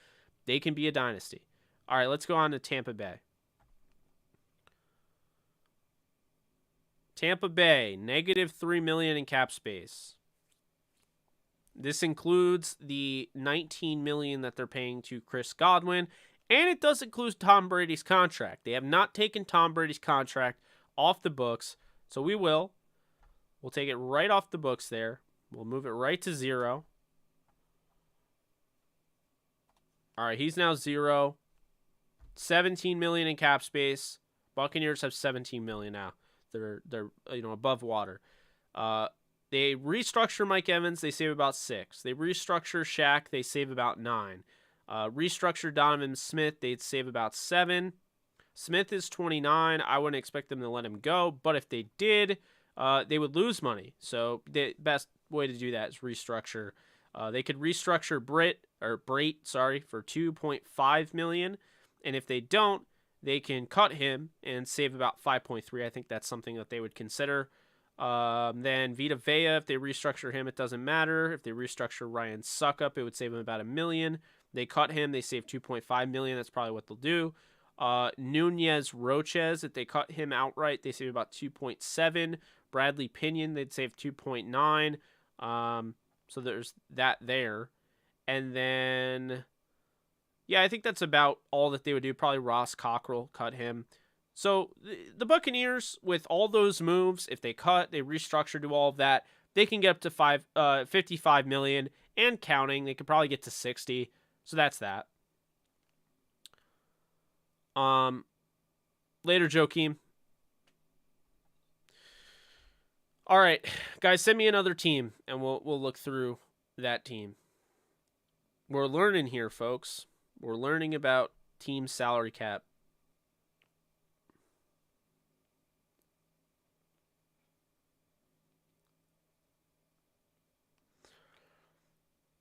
[SPEAKER 1] they can be a dynasty. All right, let's go on to Tampa Bay. Tampa Bay, -$3 million in cap space. This includes the $19 million that they're paying to Chris Godwin, and it does include Tom Brady's contract. They have not taken Tom Brady's contract off the books, so we will. We'll take it right off the books there. We'll move it right to 0. All right, he's now 0. $17 million in cap space. Buccaneers have $17 million now. They're above water. They restructure Mike Evans, they save about 6. They restructure Shaq, they save about 9. Restructure Donovan Smith, they'd save about 7. Smith is 29. I wouldn't expect them to let him go, but if they did, they would lose money. So the best way to do that is restructure. They could restructure Brait for $2.5 million, and if they don't, they can cut him and save about 5.3. I think that's something that they would consider. Then Vita Vea, if they restructure him, it doesn't matter. If they restructure Ryan Suckup, it would save him about $1 million. They cut him, they save $2.5 million. That's probably what they'll do. Nunez Roches, if they cut him outright, they save about 2.7. Bradley Pinion, they'd save 2.9. So there's that there. And then, yeah, I think that's about all that they would do. Probably Ross Cockrell, cut him. So the Buccaneers, with all those moves, if they cut, they restructure, do all of that, they can get up to $55 million and counting. They could probably get to 60. So that's that. Later, Joakim. All right, guys, send me another team, and we'll look through that team. We're learning here, folks. We're learning about team salary cap.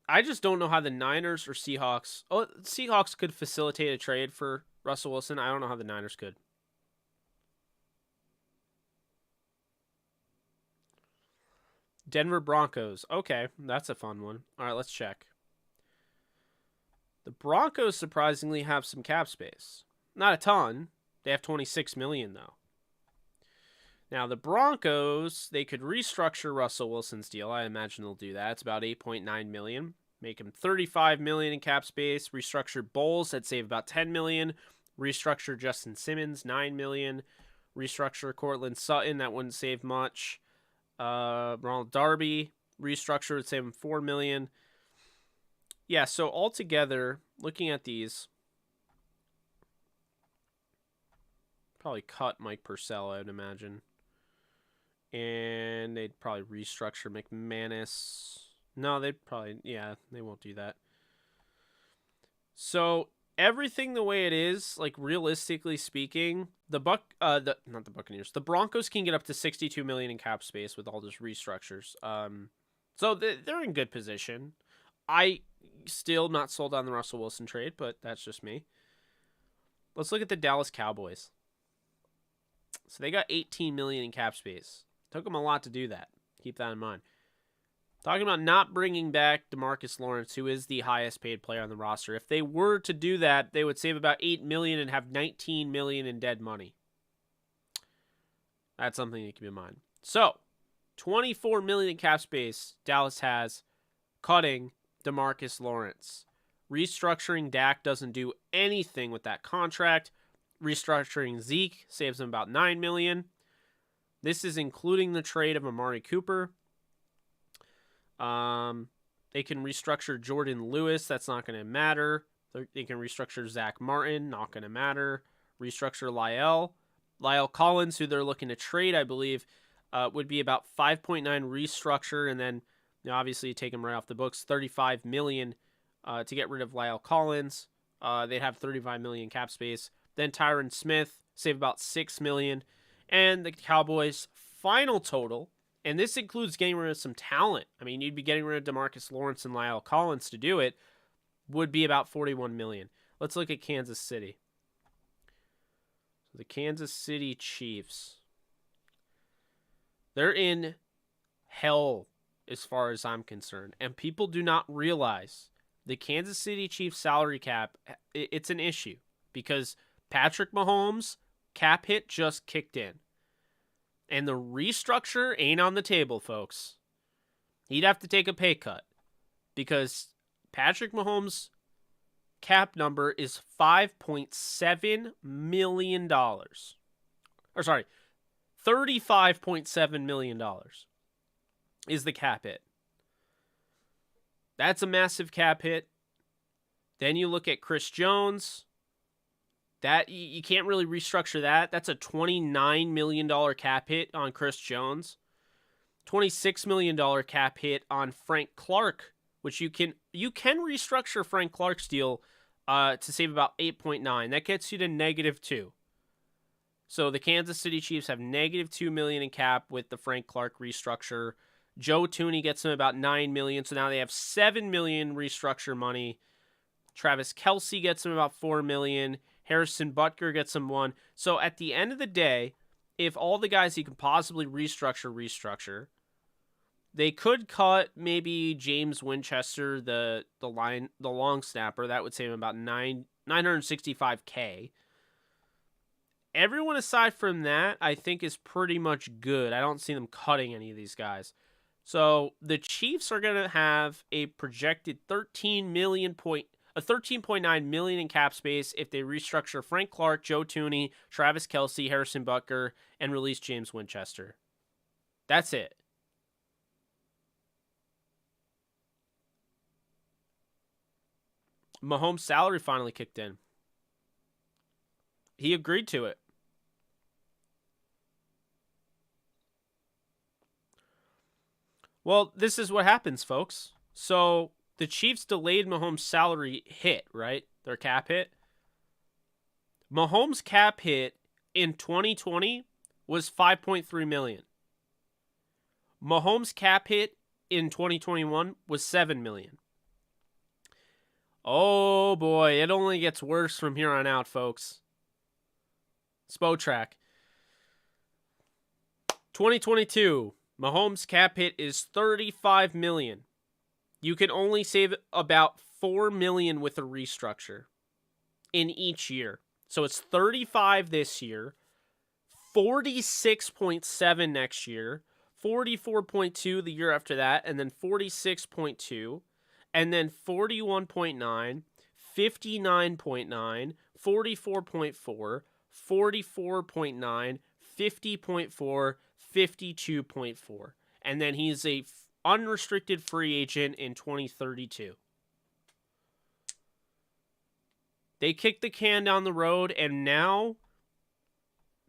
[SPEAKER 1] I just don't know how the Niners or Seahawks... Oh, Seahawks could facilitate a trade for Russell Wilson. I don't know how the Niners could. Denver Broncos. Okay, that's a fun one. All right, let's check. The Broncos surprisingly have some cap space. Not a ton. They have $26 million, though. Now, the Broncos, they could restructure Russell Wilson's deal. I imagine they'll do that. It's about $8.9 million. Make him $35 million in cap space. Restructure Bowles, that'd save about $10 million. Restructure Justin Simmons, $9 million. Restructure Cortland Sutton, that wouldn't save much. Ronald Darby, restructure would save him $4 million. Yeah, so altogether, looking at these, probably cut Mike Purcell, I would imagine. And they'd probably restructure McManus. No, they'd probably, yeah, they won't do that. So everything the way it is, like realistically speaking, the Broncos can get up to $62 million in cap space with all those restructures. So they're in good position. I still not sold on the Russell Wilson trade, but that's just me. Let's look at the Dallas Cowboys. So they got $18 million in cap space. Took them a lot to do that. Keep that in mind. Talking about not bringing back DeMarcus Lawrence, who is the highest paid player on the roster. If they were to do that, they would save about $8 million and have $19 million in dead money. That's something to keep in mind. So, $24 million in cap space Dallas has, cutting DeMarcus Lawrence. Restructuring Dak doesn't do anything with that contract. Restructuring Zeke saves them about $9 million. This is including the trade of Amari Cooper. They can restructure Jordan Lewis. That's not going to matter. They can restructure Zach Martin. Not going to matter. Restructure Lyle Collins, who they're looking to trade, I believe, would be about 5.9 restructure, and then obviously take him right off the books. $35 million to get rid of Lyle Collins. They'd have $35 million cap space. Then Tyron Smith, save about $6 million. And the Cowboys' final total, and this includes getting rid of some talent. I mean, you'd be getting rid of DeMarcus Lawrence and Lyle Collins to do it, would be about $41 million. Let's look at Kansas City. So the Kansas City Chiefs, they're in hell as far as I'm concerned. And people do not realize the Kansas City Chiefs salary cap, it's an issue because Patrick Mahomes' cap hit just kicked in. And the restructure ain't on the table, folks. He'd have to take a pay cut because Patrick Mahomes' cap number is $5.7 million. Or sorry, $35.7 million is the cap hit. That's a massive cap hit. Then you look at Chris Jones. That you can't really restructure that. That's a $29 million cap hit on Chris Jones. $26 million cap hit on Frank Clark, which you can restructure Frank Clark's deal to save about 8.9. That gets you to -2. So the Kansas City Chiefs have -2 million in cap with the Frank Clark restructure. Joe Tooney gets them about $9 million, so now they have $7 million restructure money. Travis Kelce gets them about $4 million. Harrison Butker gets them $1 million. So at the end of the day, if all the guys you can possibly restructure, they could cut maybe James Winchester, the long snapper. That would save him about $965K. Everyone aside from that, I think, is pretty much good. I don't see them cutting any of these guys. So the Chiefs are going to have a projected $13.9 million in cap space if they restructure Frank Clark, Joe Tooney, Travis Kelce, Harrison Butker, and release James Winchester. That's it. Mahomes' salary finally kicked in. He agreed to it. Well, this is what happens, folks. So the Chiefs delayed Mahomes' salary hit, right? Their cap hit. Mahomes' cap hit in 2020 was $5.3 million. Mahomes' cap hit in 2021 was $7 million. Oh boy, it only gets worse from here on out, folks. Spotrac. 2022, Mahomes' cap hit is $35 million. You can only save about $4 million with a restructure in each year. So it's 35 this year, 46.7 next year, 44.2 the year after that, and then 46.2, and then 41.9, 59.9, 44.4, 44.9, 50.4, 52.4. And then he's a unrestricted free agent in 2032. They kicked the can down the road, and now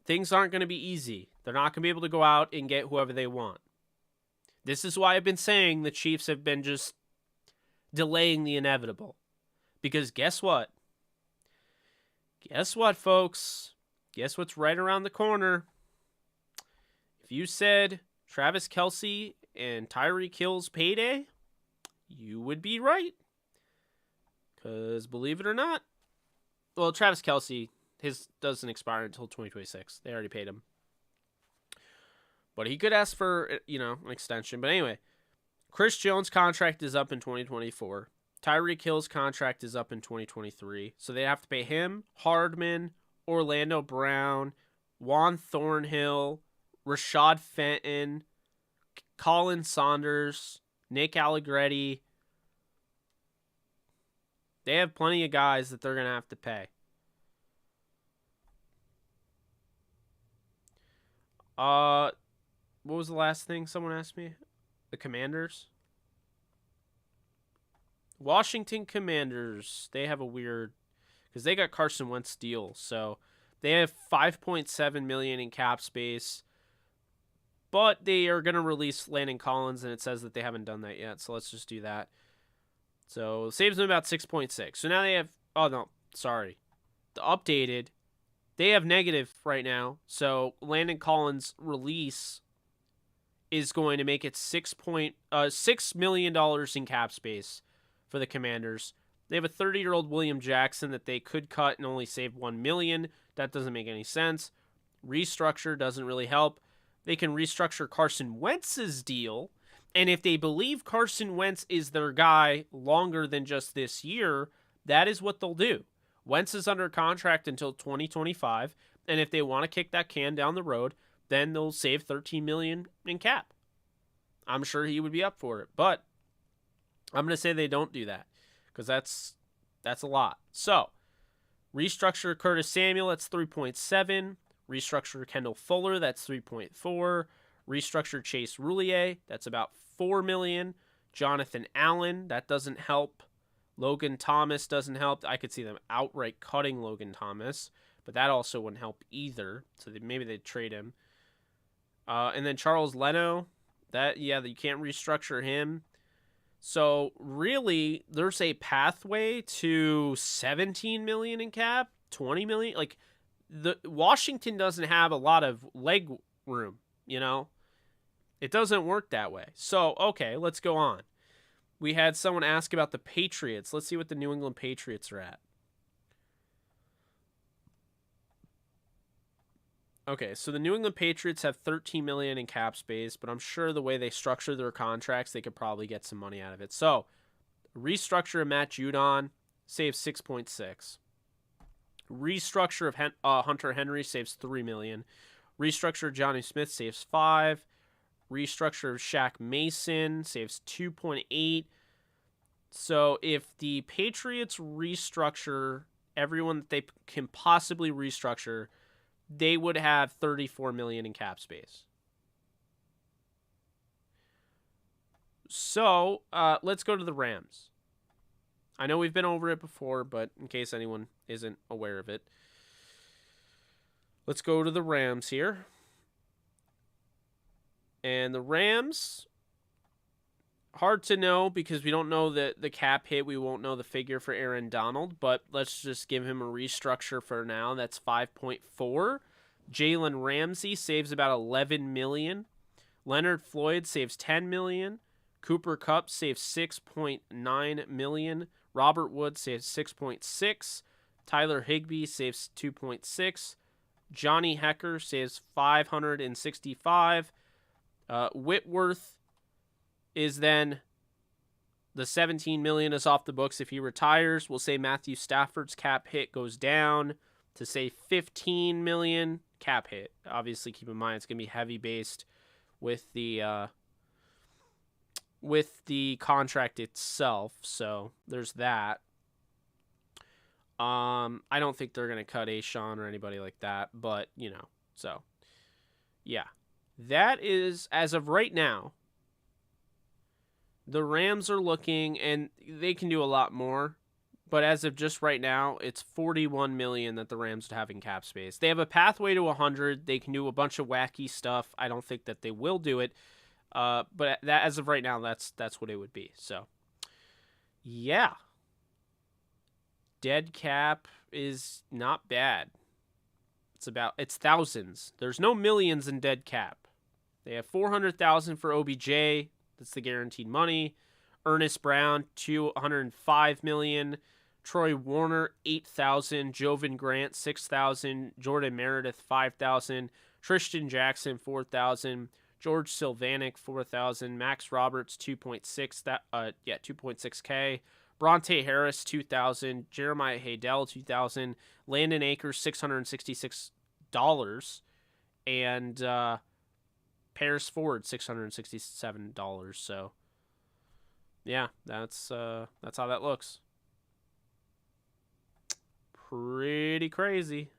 [SPEAKER 1] things aren't going to be easy. They're not going to be able to go out and get whoever they want. This is why I've been saying the Chiefs have been just delaying the inevitable. Because guess what? Guess what, folks? Guess what's right around the corner? If you said Travis Kelce and Tyreek Hill's payday, you would be right. Because believe it or not, well, Travis Kelce, his doesn't expire until 2026. They already paid him. But he could ask for, an extension. But anyway, Chris Jones' contract is up in 2024. Tyreek Hill's contract is up in 2023. So they have to pay him, Hardman, Orlando Brown, Juan Thornhill, Rashad Fenton, Colin Saunders, Nick Allegretti. They have plenty of guys that they're going to have to pay. What was the last thing someone asked me? The Commanders? Washington Commanders, they have a weird, because they got Carson Wentz deal, so they have $5.7 million in cap space, but they are going to release Landon Collins, and it says that they haven't done that yet, so let's just do that. So saves them about 6.6. So now they have, the updated, they have negative right now, so Landon Collins' release is going to make it $6 million in cap space for the Commanders. They have a 30-year-old William Jackson that they could cut and only save $1 million. That doesn't make any sense. Restructure doesn't really help. They can restructure Carson Wentz's deal, and if they believe Carson Wentz is their guy longer than just this year, that is what they'll do. Wentz is under contract until 2025, and if they want to kick that can down the road, then they'll save $13 million in cap. I'm sure he would be up for it, but I'm going to say they don't do that because that's a lot. So, restructure Curtis Samuel, that's 3.7. Restructure Kendall Fuller, that's 3.4. Restructure Chase Roulier, that's about $4 million. Jonathan Allen, that doesn't help. Logan Thomas doesn't help. I could see them outright cutting Logan Thomas, but that also wouldn't help either. So maybe they'd trade him. And then Charles Leno, you can't restructure him. So really, there's a pathway to $17 million in cap, $20 million. Like, the Washington doesn't have a lot of leg room, It doesn't work that way. So, okay, let's go on. We had someone ask about the Patriots. Let's see what the New England Patriots are at. Okay, so the New England Patriots have $13 million in cap space, but I'm sure the way they structure their contracts, they could probably get some money out of it. So, restructure of Matt Judon saves 6.6. Restructure of Hunter Henry saves $3 million. Restructure of Johnny Smith saves 5. Restructure of Shaq Mason saves 2.8. So if the Patriots restructure everyone that they can possibly restructure, they would have $34 million in cap space. So let's go to the Rams. I know we've been over it before, but in case anyone isn't aware of it, let's go to the Rams here. And the Rams, hard to know because we don't know the cap hit. We won't know the figure for Aaron Donald, but let's just give him a restructure for now. That's 5.4. Jalen Ramsey saves about $11 million. Leonard Floyd saves $10 million. Cooper Kupp saves $6.9 million. Robert Woods saves 6.6. Tyler Higbee saves 2.6. Johnny Hecker saves 565. Whitworth is then the $17 million is off the books if he retires. We'll say Matthew Stafford's cap hit goes down to say $15 million cap hit. Obviously, keep in mind it's going to be heavy based with the contract itself. So there's that. I don't think they're going to cut Ashawn or anybody like that, but so yeah. That is, as of right now, the Rams are looking, and they can do a lot more, but as of just right now, it's $41 million that the Rams would have in cap space. They have a pathway to 100. They can do a bunch of wacky stuff. I don't think that they will do it, but that, as of right now, that's what it would be. So, yeah. Dead cap is not bad. It's thousands. There's no millions in dead cap. They have $400,000 for OBJ. That's the guaranteed money. Ernest Brown, $205 million. Troy Warner, $8,000. Jovan Grant, $6,000. Jordan Meredith, $5,000. Tristan Jackson, $4,000. George Sylvanik, 4,000. Max Roberts, 2.6. 2.6K. Bronte Harris, 2,000. Jeremiah Haydell, 2,000. Landon Akers, $666. And Paris Ford, $667. So, yeah, that's how that looks. Pretty crazy.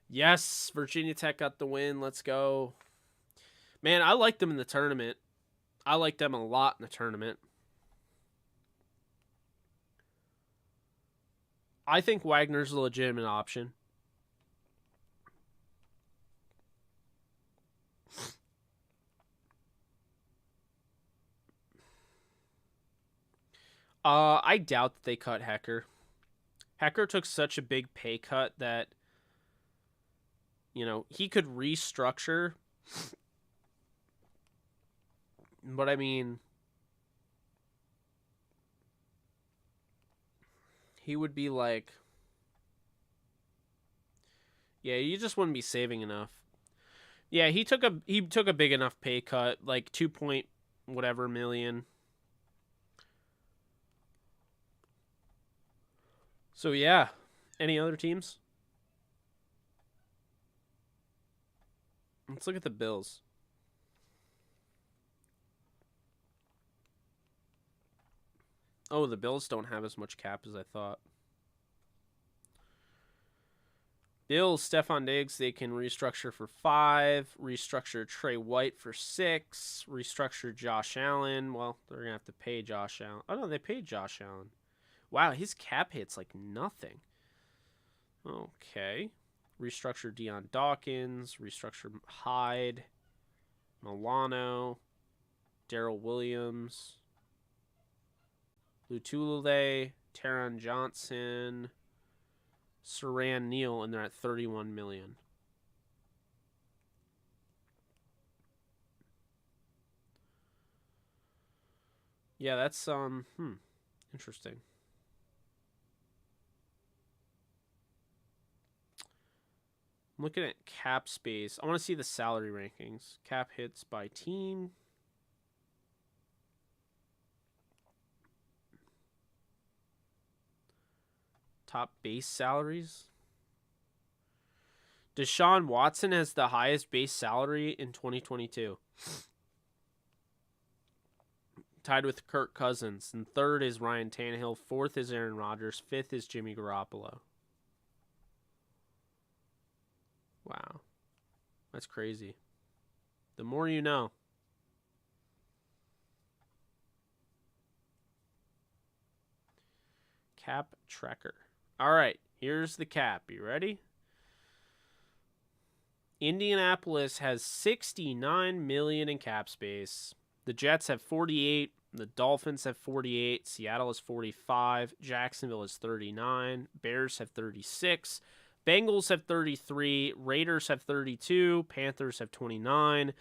[SPEAKER 1] Yes, Virginia Tech got the win. Let's go. Man, I liked them in the tournament. I liked them a lot in the tournament. I think Wagner's a legitimate option. I doubt that they cut Hecker. Hecker took such a big pay cut that, he could restructure. But I mean, he would be like, yeah, you just wouldn't be saving enough. Yeah, he took a big enough pay cut, like 2 point whatever million. So yeah, any other teams? Let's look at the Bills. Oh, the Bills don't have as much cap as I thought. Bills, Stephon Diggs, they can restructure for 5, restructure Trey White for 6, restructure Josh Allen. Well, they're going to have to pay Josh Allen. Oh, no, they paid Josh Allen. Wow, his cap hit's like nothing. Okay. Restructure Deion Dawkins, restructure Hyde, Milano, Darrell Williams, Lutulele, Taron Johnson, Saran Neal, and they're at $31 million. Yeah, that's interesting. I'm looking at cap space. I want to see the salary rankings. Cap hits by team. Top base salaries. Deshaun Watson has the highest base salary in 2022. Tied with Kirk Cousins. And third is Ryan Tannehill. Fourth is Aaron Rodgers. Fifth is Jimmy Garoppolo. Wow. That's crazy. The more you know. Cap tracker. All right, here's the cap. You ready? Indianapolis has $69 million in cap space. The Jets have 48. The Dolphins have 48. Seattle is 45. Jacksonville is 39. Bears have 36. Bengals have 33. Raiders have 32. Panthers have 29.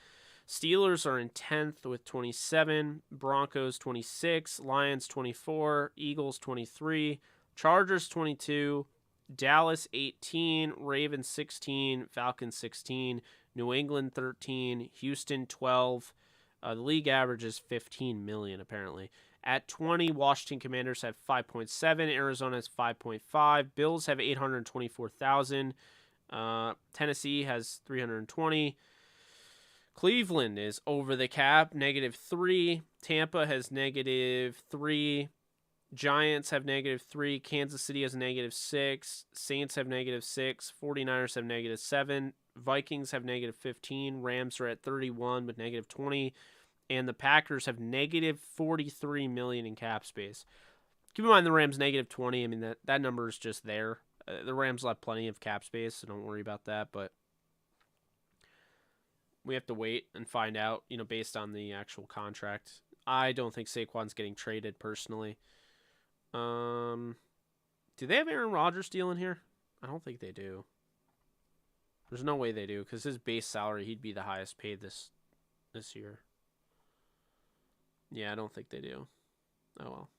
[SPEAKER 1] Steelers are in 10th with 27. Broncos 26. Lions 24. Eagles 23. Chargers 22. Dallas 18. Ravens 16. Falcons 16. New England 13. Houston 12. The league average is 15 million apparently. At 20, Washington Commanders have 5.7. Arizona has 5.5. Bills have 824,000. Tennessee has 320. Cleveland is over the cap, -3. Tampa has -3. Giants have -3. Kansas City has -6. Saints have -6. 49ers have -7. Vikings have -15. Rams are at 31 with -20. And the Packers have -43 million in cap space. Keep in mind the Rams -20. I mean, that number is just there. The Rams will have plenty of cap space, so don't worry about that. But we have to wait and find out, based on the actual contract. I don't think Saquon's getting traded personally. Do they have Aaron Rodgers deal in here? I don't think they do. There's no way they do, because his base salary, he'd be the highest paid this year. Yeah, I don't think they do. Oh, well.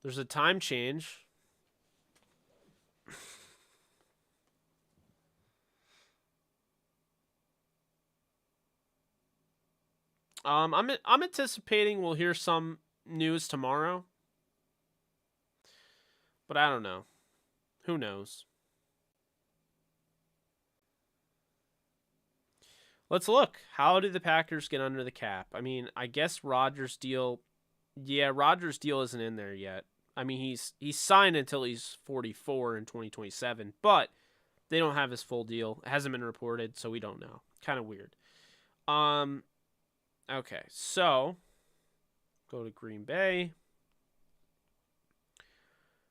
[SPEAKER 1] There's a time change. I'm anticipating we'll hear some news tomorrow, but I don't know. Who knows? Let's look. How did the Packers get under the cap? I mean, I guess Rodgers' deal. Yeah, Rodgers' deal isn't in there yet. I mean, he's signed until he's 44 in 2027, but they don't have his full deal. It hasn't been reported, so we don't know. Kind of weird. Okay, so go to Green Bay.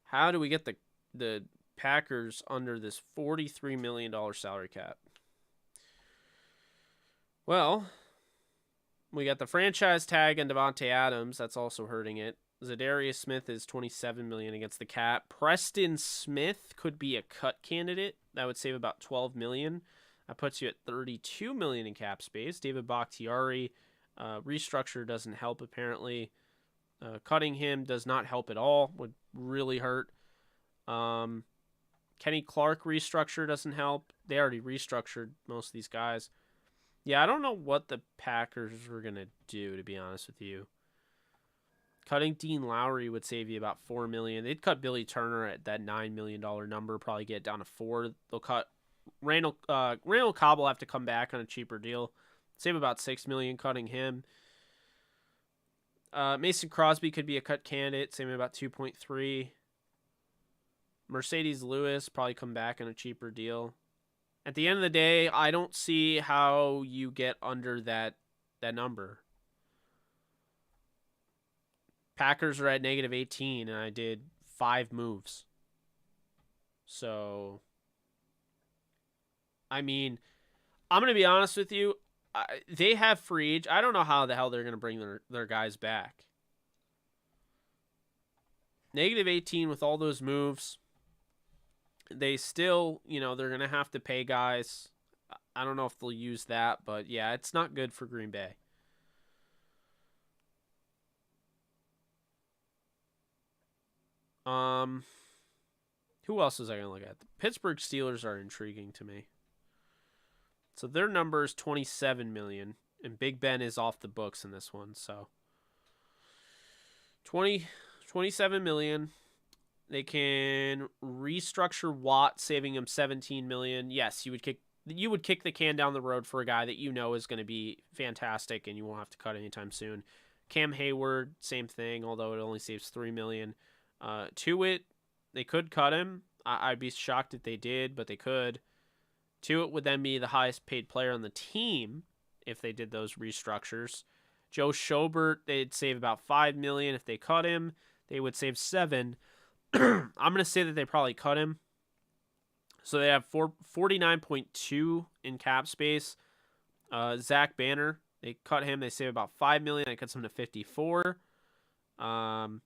[SPEAKER 1] How do we get the Packers under this $43 million salary cap? Well, we got the franchise tag and Devontae Adams. That's also hurting it. Zadarius Smith is $27 million against the cap. Preston Smith could be a cut candidate. That would save about $12 million. That puts you at $32 million in cap space. David Bakhtiari, restructure doesn't help apparently. Cutting him does not help at all. Would really hurt. Kenny Clark restructure doesn't help. They already restructured most of these guys. Yeah, I don't know what the Packers were going to do, to be honest with you. Cutting Dean Lowry would save you about $4 million. They'd cut Billy Turner at that $9 million number, probably get it down to $4 million. They'll cut Randall Cobb will have to come back on a cheaper deal. Save about $6 million cutting him. Mason Crosby could be a cut candidate, saving about 2.3. Mercedes Lewis probably come back on a cheaper deal. At the end of the day, I don't see how you get under that number. Packers are at negative 18, and I did 5 moves. So, I mean, I'm going to be honest with you. They have free agents. I don't know how the hell they're going to bring their guys back. Negative 18 with all those moves. They still, they're going to have to pay guys. I don't know if they'll use that, but yeah, it's not good for Green Bay. Who else is I going to look at? The Pittsburgh Steelers are intriguing to me. So their number is $27 million, and Big Ben is off the books in this one. So $27 million. They can restructure Watt, saving him $17 million. Yes, you would kick the can down the road for a guy that is going to be fantastic and you won't have to cut anytime soon. Cam Hayward, same thing, although it only saves $3 million. Tuitt, they could cut him. I'd be shocked if they did, but they could. Tuitt would then be the highest paid player on the team if they did those restructures. Joe Schobert, they'd save about $5 million. If they cut him, they would save $7 million. I'm going to say that they probably cut him. So they have 49.2 in cap space. Zach Banner, they cut him. They save about $5 million. That cuts him to 54. Cam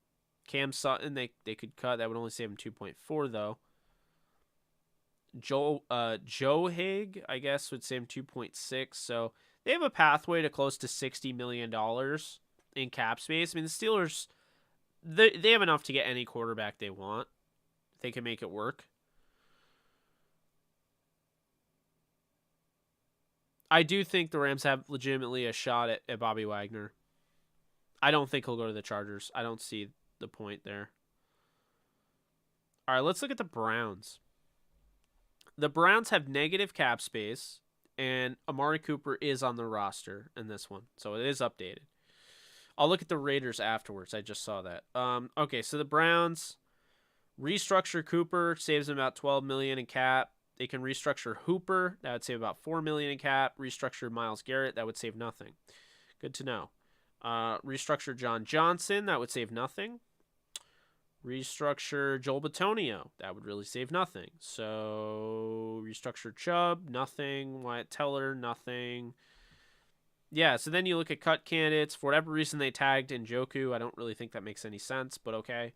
[SPEAKER 1] Sutton, they could cut. That would only save him 2.4 though. Joe Haig, I guess, would save him 2.6. So they have a pathway to close to $60 million in cap space. I mean, the Steelers, they have enough to get any quarterback they want. They can make it work. I do think the Rams have legitimately a shot at Bobby Wagner. I don't think he'll go to the Chargers. I don't see the point there. All right, let's look at the Browns. The Browns have negative cap space, and Amari Cooper is on the roster in this one, so it is updated. I'll look at the Raiders afterwards. I just saw that. Okay, so the Browns restructure Cooper, saves them about $12 million in cap. They can restructure Hooper. That would save about $4 million in cap. Restructure Myles Garrett. That would save nothing. Good to know. Restructure John Johnson. That would save nothing. Restructure Joel Bitonio. That would really save nothing. So restructure Chubb. Nothing. Wyatt Teller. Nothing. Yeah, so then you look at cut candidates. For whatever reason, they tagged Njoku. I don't really think that makes any sense, but okay.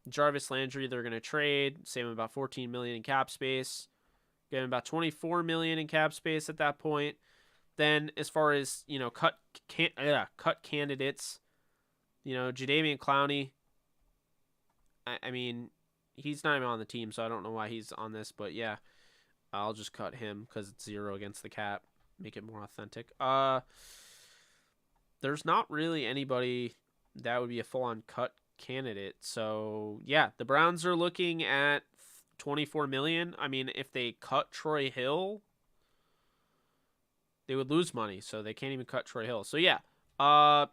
[SPEAKER 1] Jarvis Landry, they're going to trade. Save him about $14 million in cap space. Get him about $24 million in cap space at that point. Then as far as, cut candidates, Jadeveon Clowney, I mean, he's not even on the team, so I don't know why he's on this. But yeah, I'll just cut him because it's 0 against the cap. Make it more authentic. There's not really anybody that would be a full-on cut candidate. So yeah, the Browns are looking at 24 million. I mean, if they cut Troy Hill, they would lose money, so they can't even cut Troy Hill. So yeah,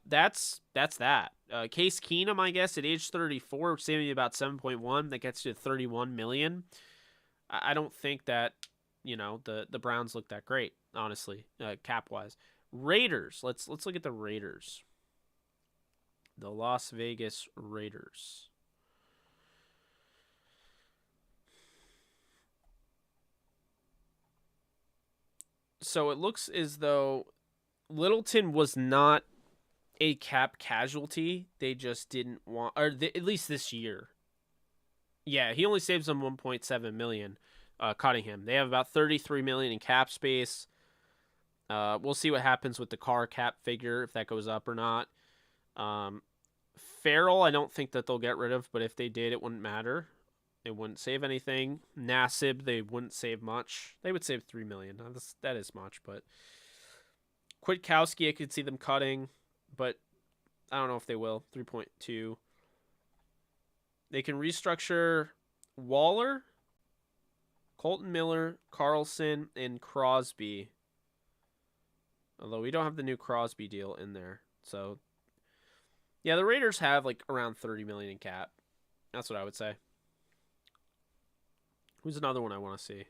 [SPEAKER 1] that's that. Case Keenum, I guess, at age 34, saving about 7.1. That gets you to 31 million. I don't think that, the Browns look that great, honestly, cap wise. Raiders. Let's look at the Raiders. The Las Vegas Raiders. So it looks as though Littleton was not a cap casualty. They just didn't want, at least this year. Yeah, he only saves them 1.7 million, cutting him. They have about 33 million in cap space. We'll see what happens with the Carr cap figure, if that goes up or not. Farrell, I don't think that they'll get rid of, but if they did, it wouldn't matter. It wouldn't save anything. Nassib, they wouldn't save much. They would save 3 million. That is much, but Kwiatkowski, I could see them cutting, but I don't know if they will. 3.2. They can restructure Waller, Colton Miller, Carlson, and Crosby. Although we don't have the new Crosby deal in there. So, yeah, the Raiders have like around 30 million in cap. That's what I would say. Who's another one I want to see?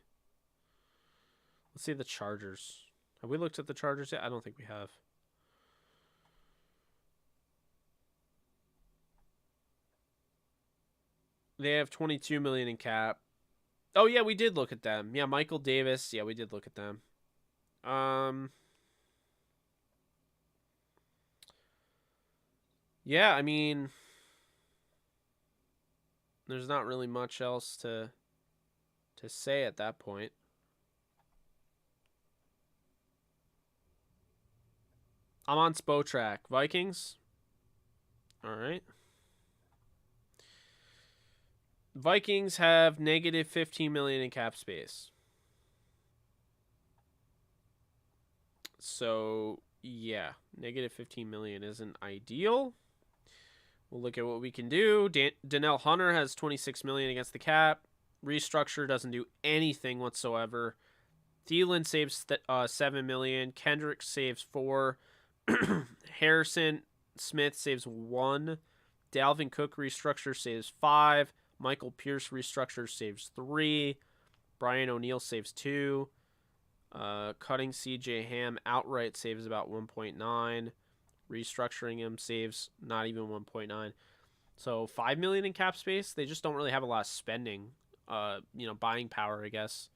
[SPEAKER 1] Let's see the Chargers. Have we looked at the Chargers yet? I don't think we have. They have 22 million in cap. Oh yeah, we did look at them. Yeah, Michael Davis. Yeah, we did look at them. Yeah, I mean, there's not really much else to say at that point. I'm on Spotrac. Vikings. All right. Vikings have negative 15 million in cap space. So, yeah, negative 15 million isn't ideal. We'll look at what we can do. Danielle Hunter has 26 million against the cap. Restructure doesn't do anything whatsoever. Thielen saves 7 million. Kendrick saves 4. Harrison Smith saves 1. Dalvin Cook restructure saves 5. Michael Pierce restructure saves 3. Brian O'Neill saves 2. Cutting CJ Ham outright saves about 1.9. Restructuring him saves not even 1.9. So 5 million in cap space. They just don't really have a lot of spending, buying power, I guess.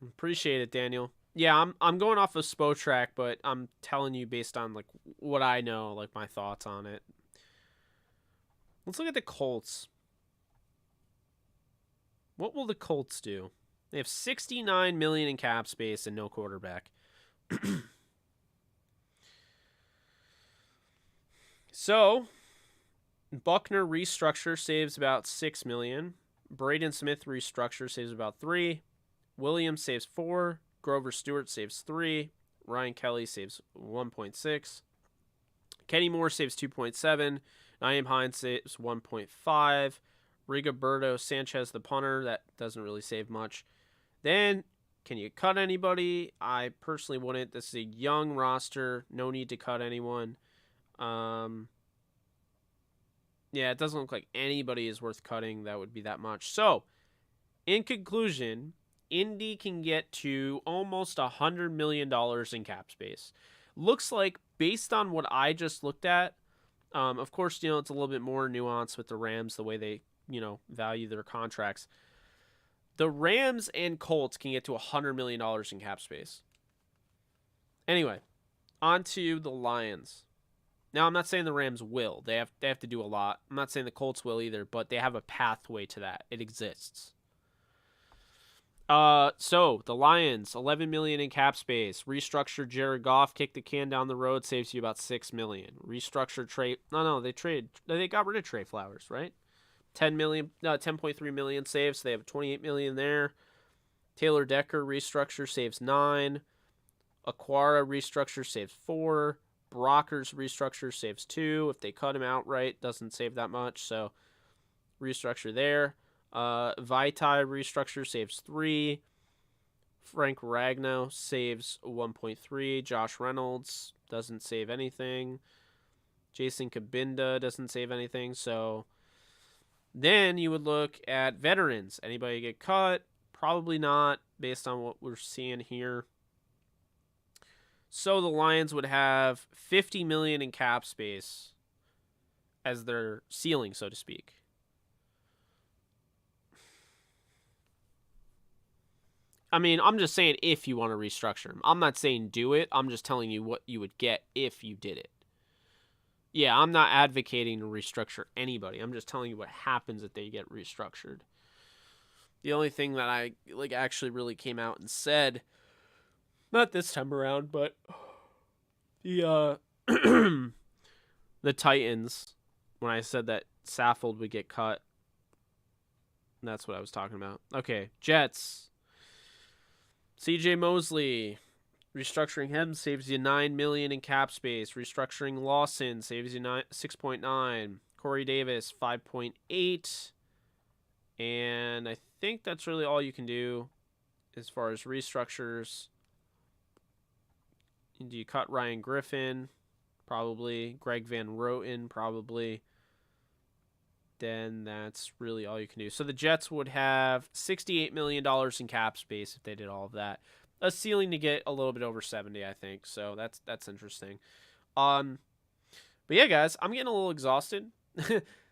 [SPEAKER 1] Appreciate it, Daniel. Yeah, I'm going off of Spotrac, but I'm telling you based on like what I know, like my thoughts on it. Let's look at the Colts. What will the Colts do? They have 69 million in cap space and no quarterback. So, Buckner restructure saves about 6 million. Braden Smith restructure saves about 3. Williams saves 4. Grover Stewart saves 3. Ryan Kelly saves 1.6. Kenny Moore saves 2.7. Naeem Hines saves 1.5. Rigoberto Sanchez, the punter, that doesn't really save much. Then, can you cut anybody? I personally wouldn't. This is a young roster. No need to cut anyone. Yeah, it doesn't look like anybody is worth cutting. That would be that much. So, in conclusion, Indy can get to almost $100 million in cap space. Looks like, based on what I just looked at, of course, it's a little bit more nuanced with the Rams, the way they, value their contracts. The Rams and Colts can get to $100 million in cap space. Anyway, on to the Lions. Now, I'm not saying the Rams will. They have to do a lot. I'm not saying the Colts will either, but they have a pathway to that. It exists. So the Lions, 11 million in cap space. Restructure Jared Goff, kick the can down the road, saves you about 6 million. Restructure Trey. No, they got rid of Trey Flowers, right? 10 million, 10.3 million saves. So they have 28 million there. Taylor Decker restructure saves 9. Aquara restructure saves 4. Brockers restructure saves 2. If they cut him outright, doesn't save that much. So restructure there. Vitae restructure saves 3. Frank Ragno saves 1.3. Josh Reynolds doesn't save anything. Jason Kabinda doesn't save anything. So then you would look at veterans. Anybody get cut? Probably not, based on what we're seeing here. So the Lions would have 50 million in cap space as their ceiling, so to speak. I mean, I'm just saying if you want to restructure them. I'm not saying do it. I'm just telling you what you would get if you did it. Yeah, I'm not advocating to restructure anybody. I'm just telling you what happens if they get restructured. The only thing that I actually really came out and said, not this time around, but the the Titans, when I said that Saffold would get cut, that's what I was talking about. Okay, Jets. CJ Mosley, restructuring him saves you 9 million in cap space. Restructuring Lawson saves you 6.9. Corey Davis 5.8. And I think that's really all you can do as far as restructures. Do you cut Ryan Griffin? Probably. Greg Van Roten? Probably. Then that's really all you can do. So the Jets would have $68 million in cap space if they did all of that. A ceiling to get a little bit over 70, I think. So that's interesting. But yeah, guys, I'm getting a little exhausted.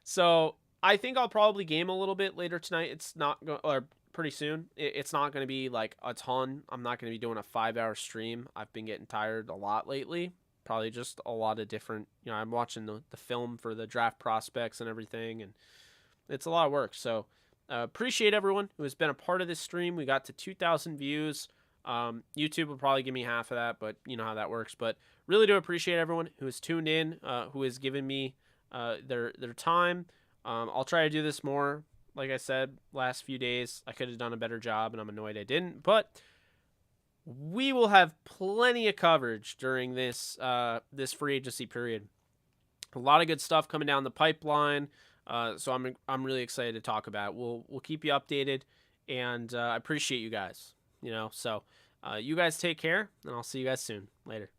[SPEAKER 1] So I think I'll probably game a little bit later tonight. It's not or pretty soon. It's not going to be like a ton. I'm not going to be doing a 5-hour stream. I've been getting tired a lot lately. Probably just a lot of different, I'm watching the film for the draft prospects and everything, and it's a lot of work. So appreciate everyone who has been a part of this stream. We got to 2,000 views. YouTube will probably give me half of that, but you know how that works. But really do appreciate everyone who has tuned in, who has given me their time. I'll try to do this more. Like I said, last few days, I could have done a better job, and I'm annoyed I didn't. But we will have plenty of coverage during this this free agency period. A lot of good stuff coming down the pipeline. So I'm really excited to talk about it. We'll keep you updated, and I appreciate you guys. So you guys take care, and I'll see you guys soon. Later.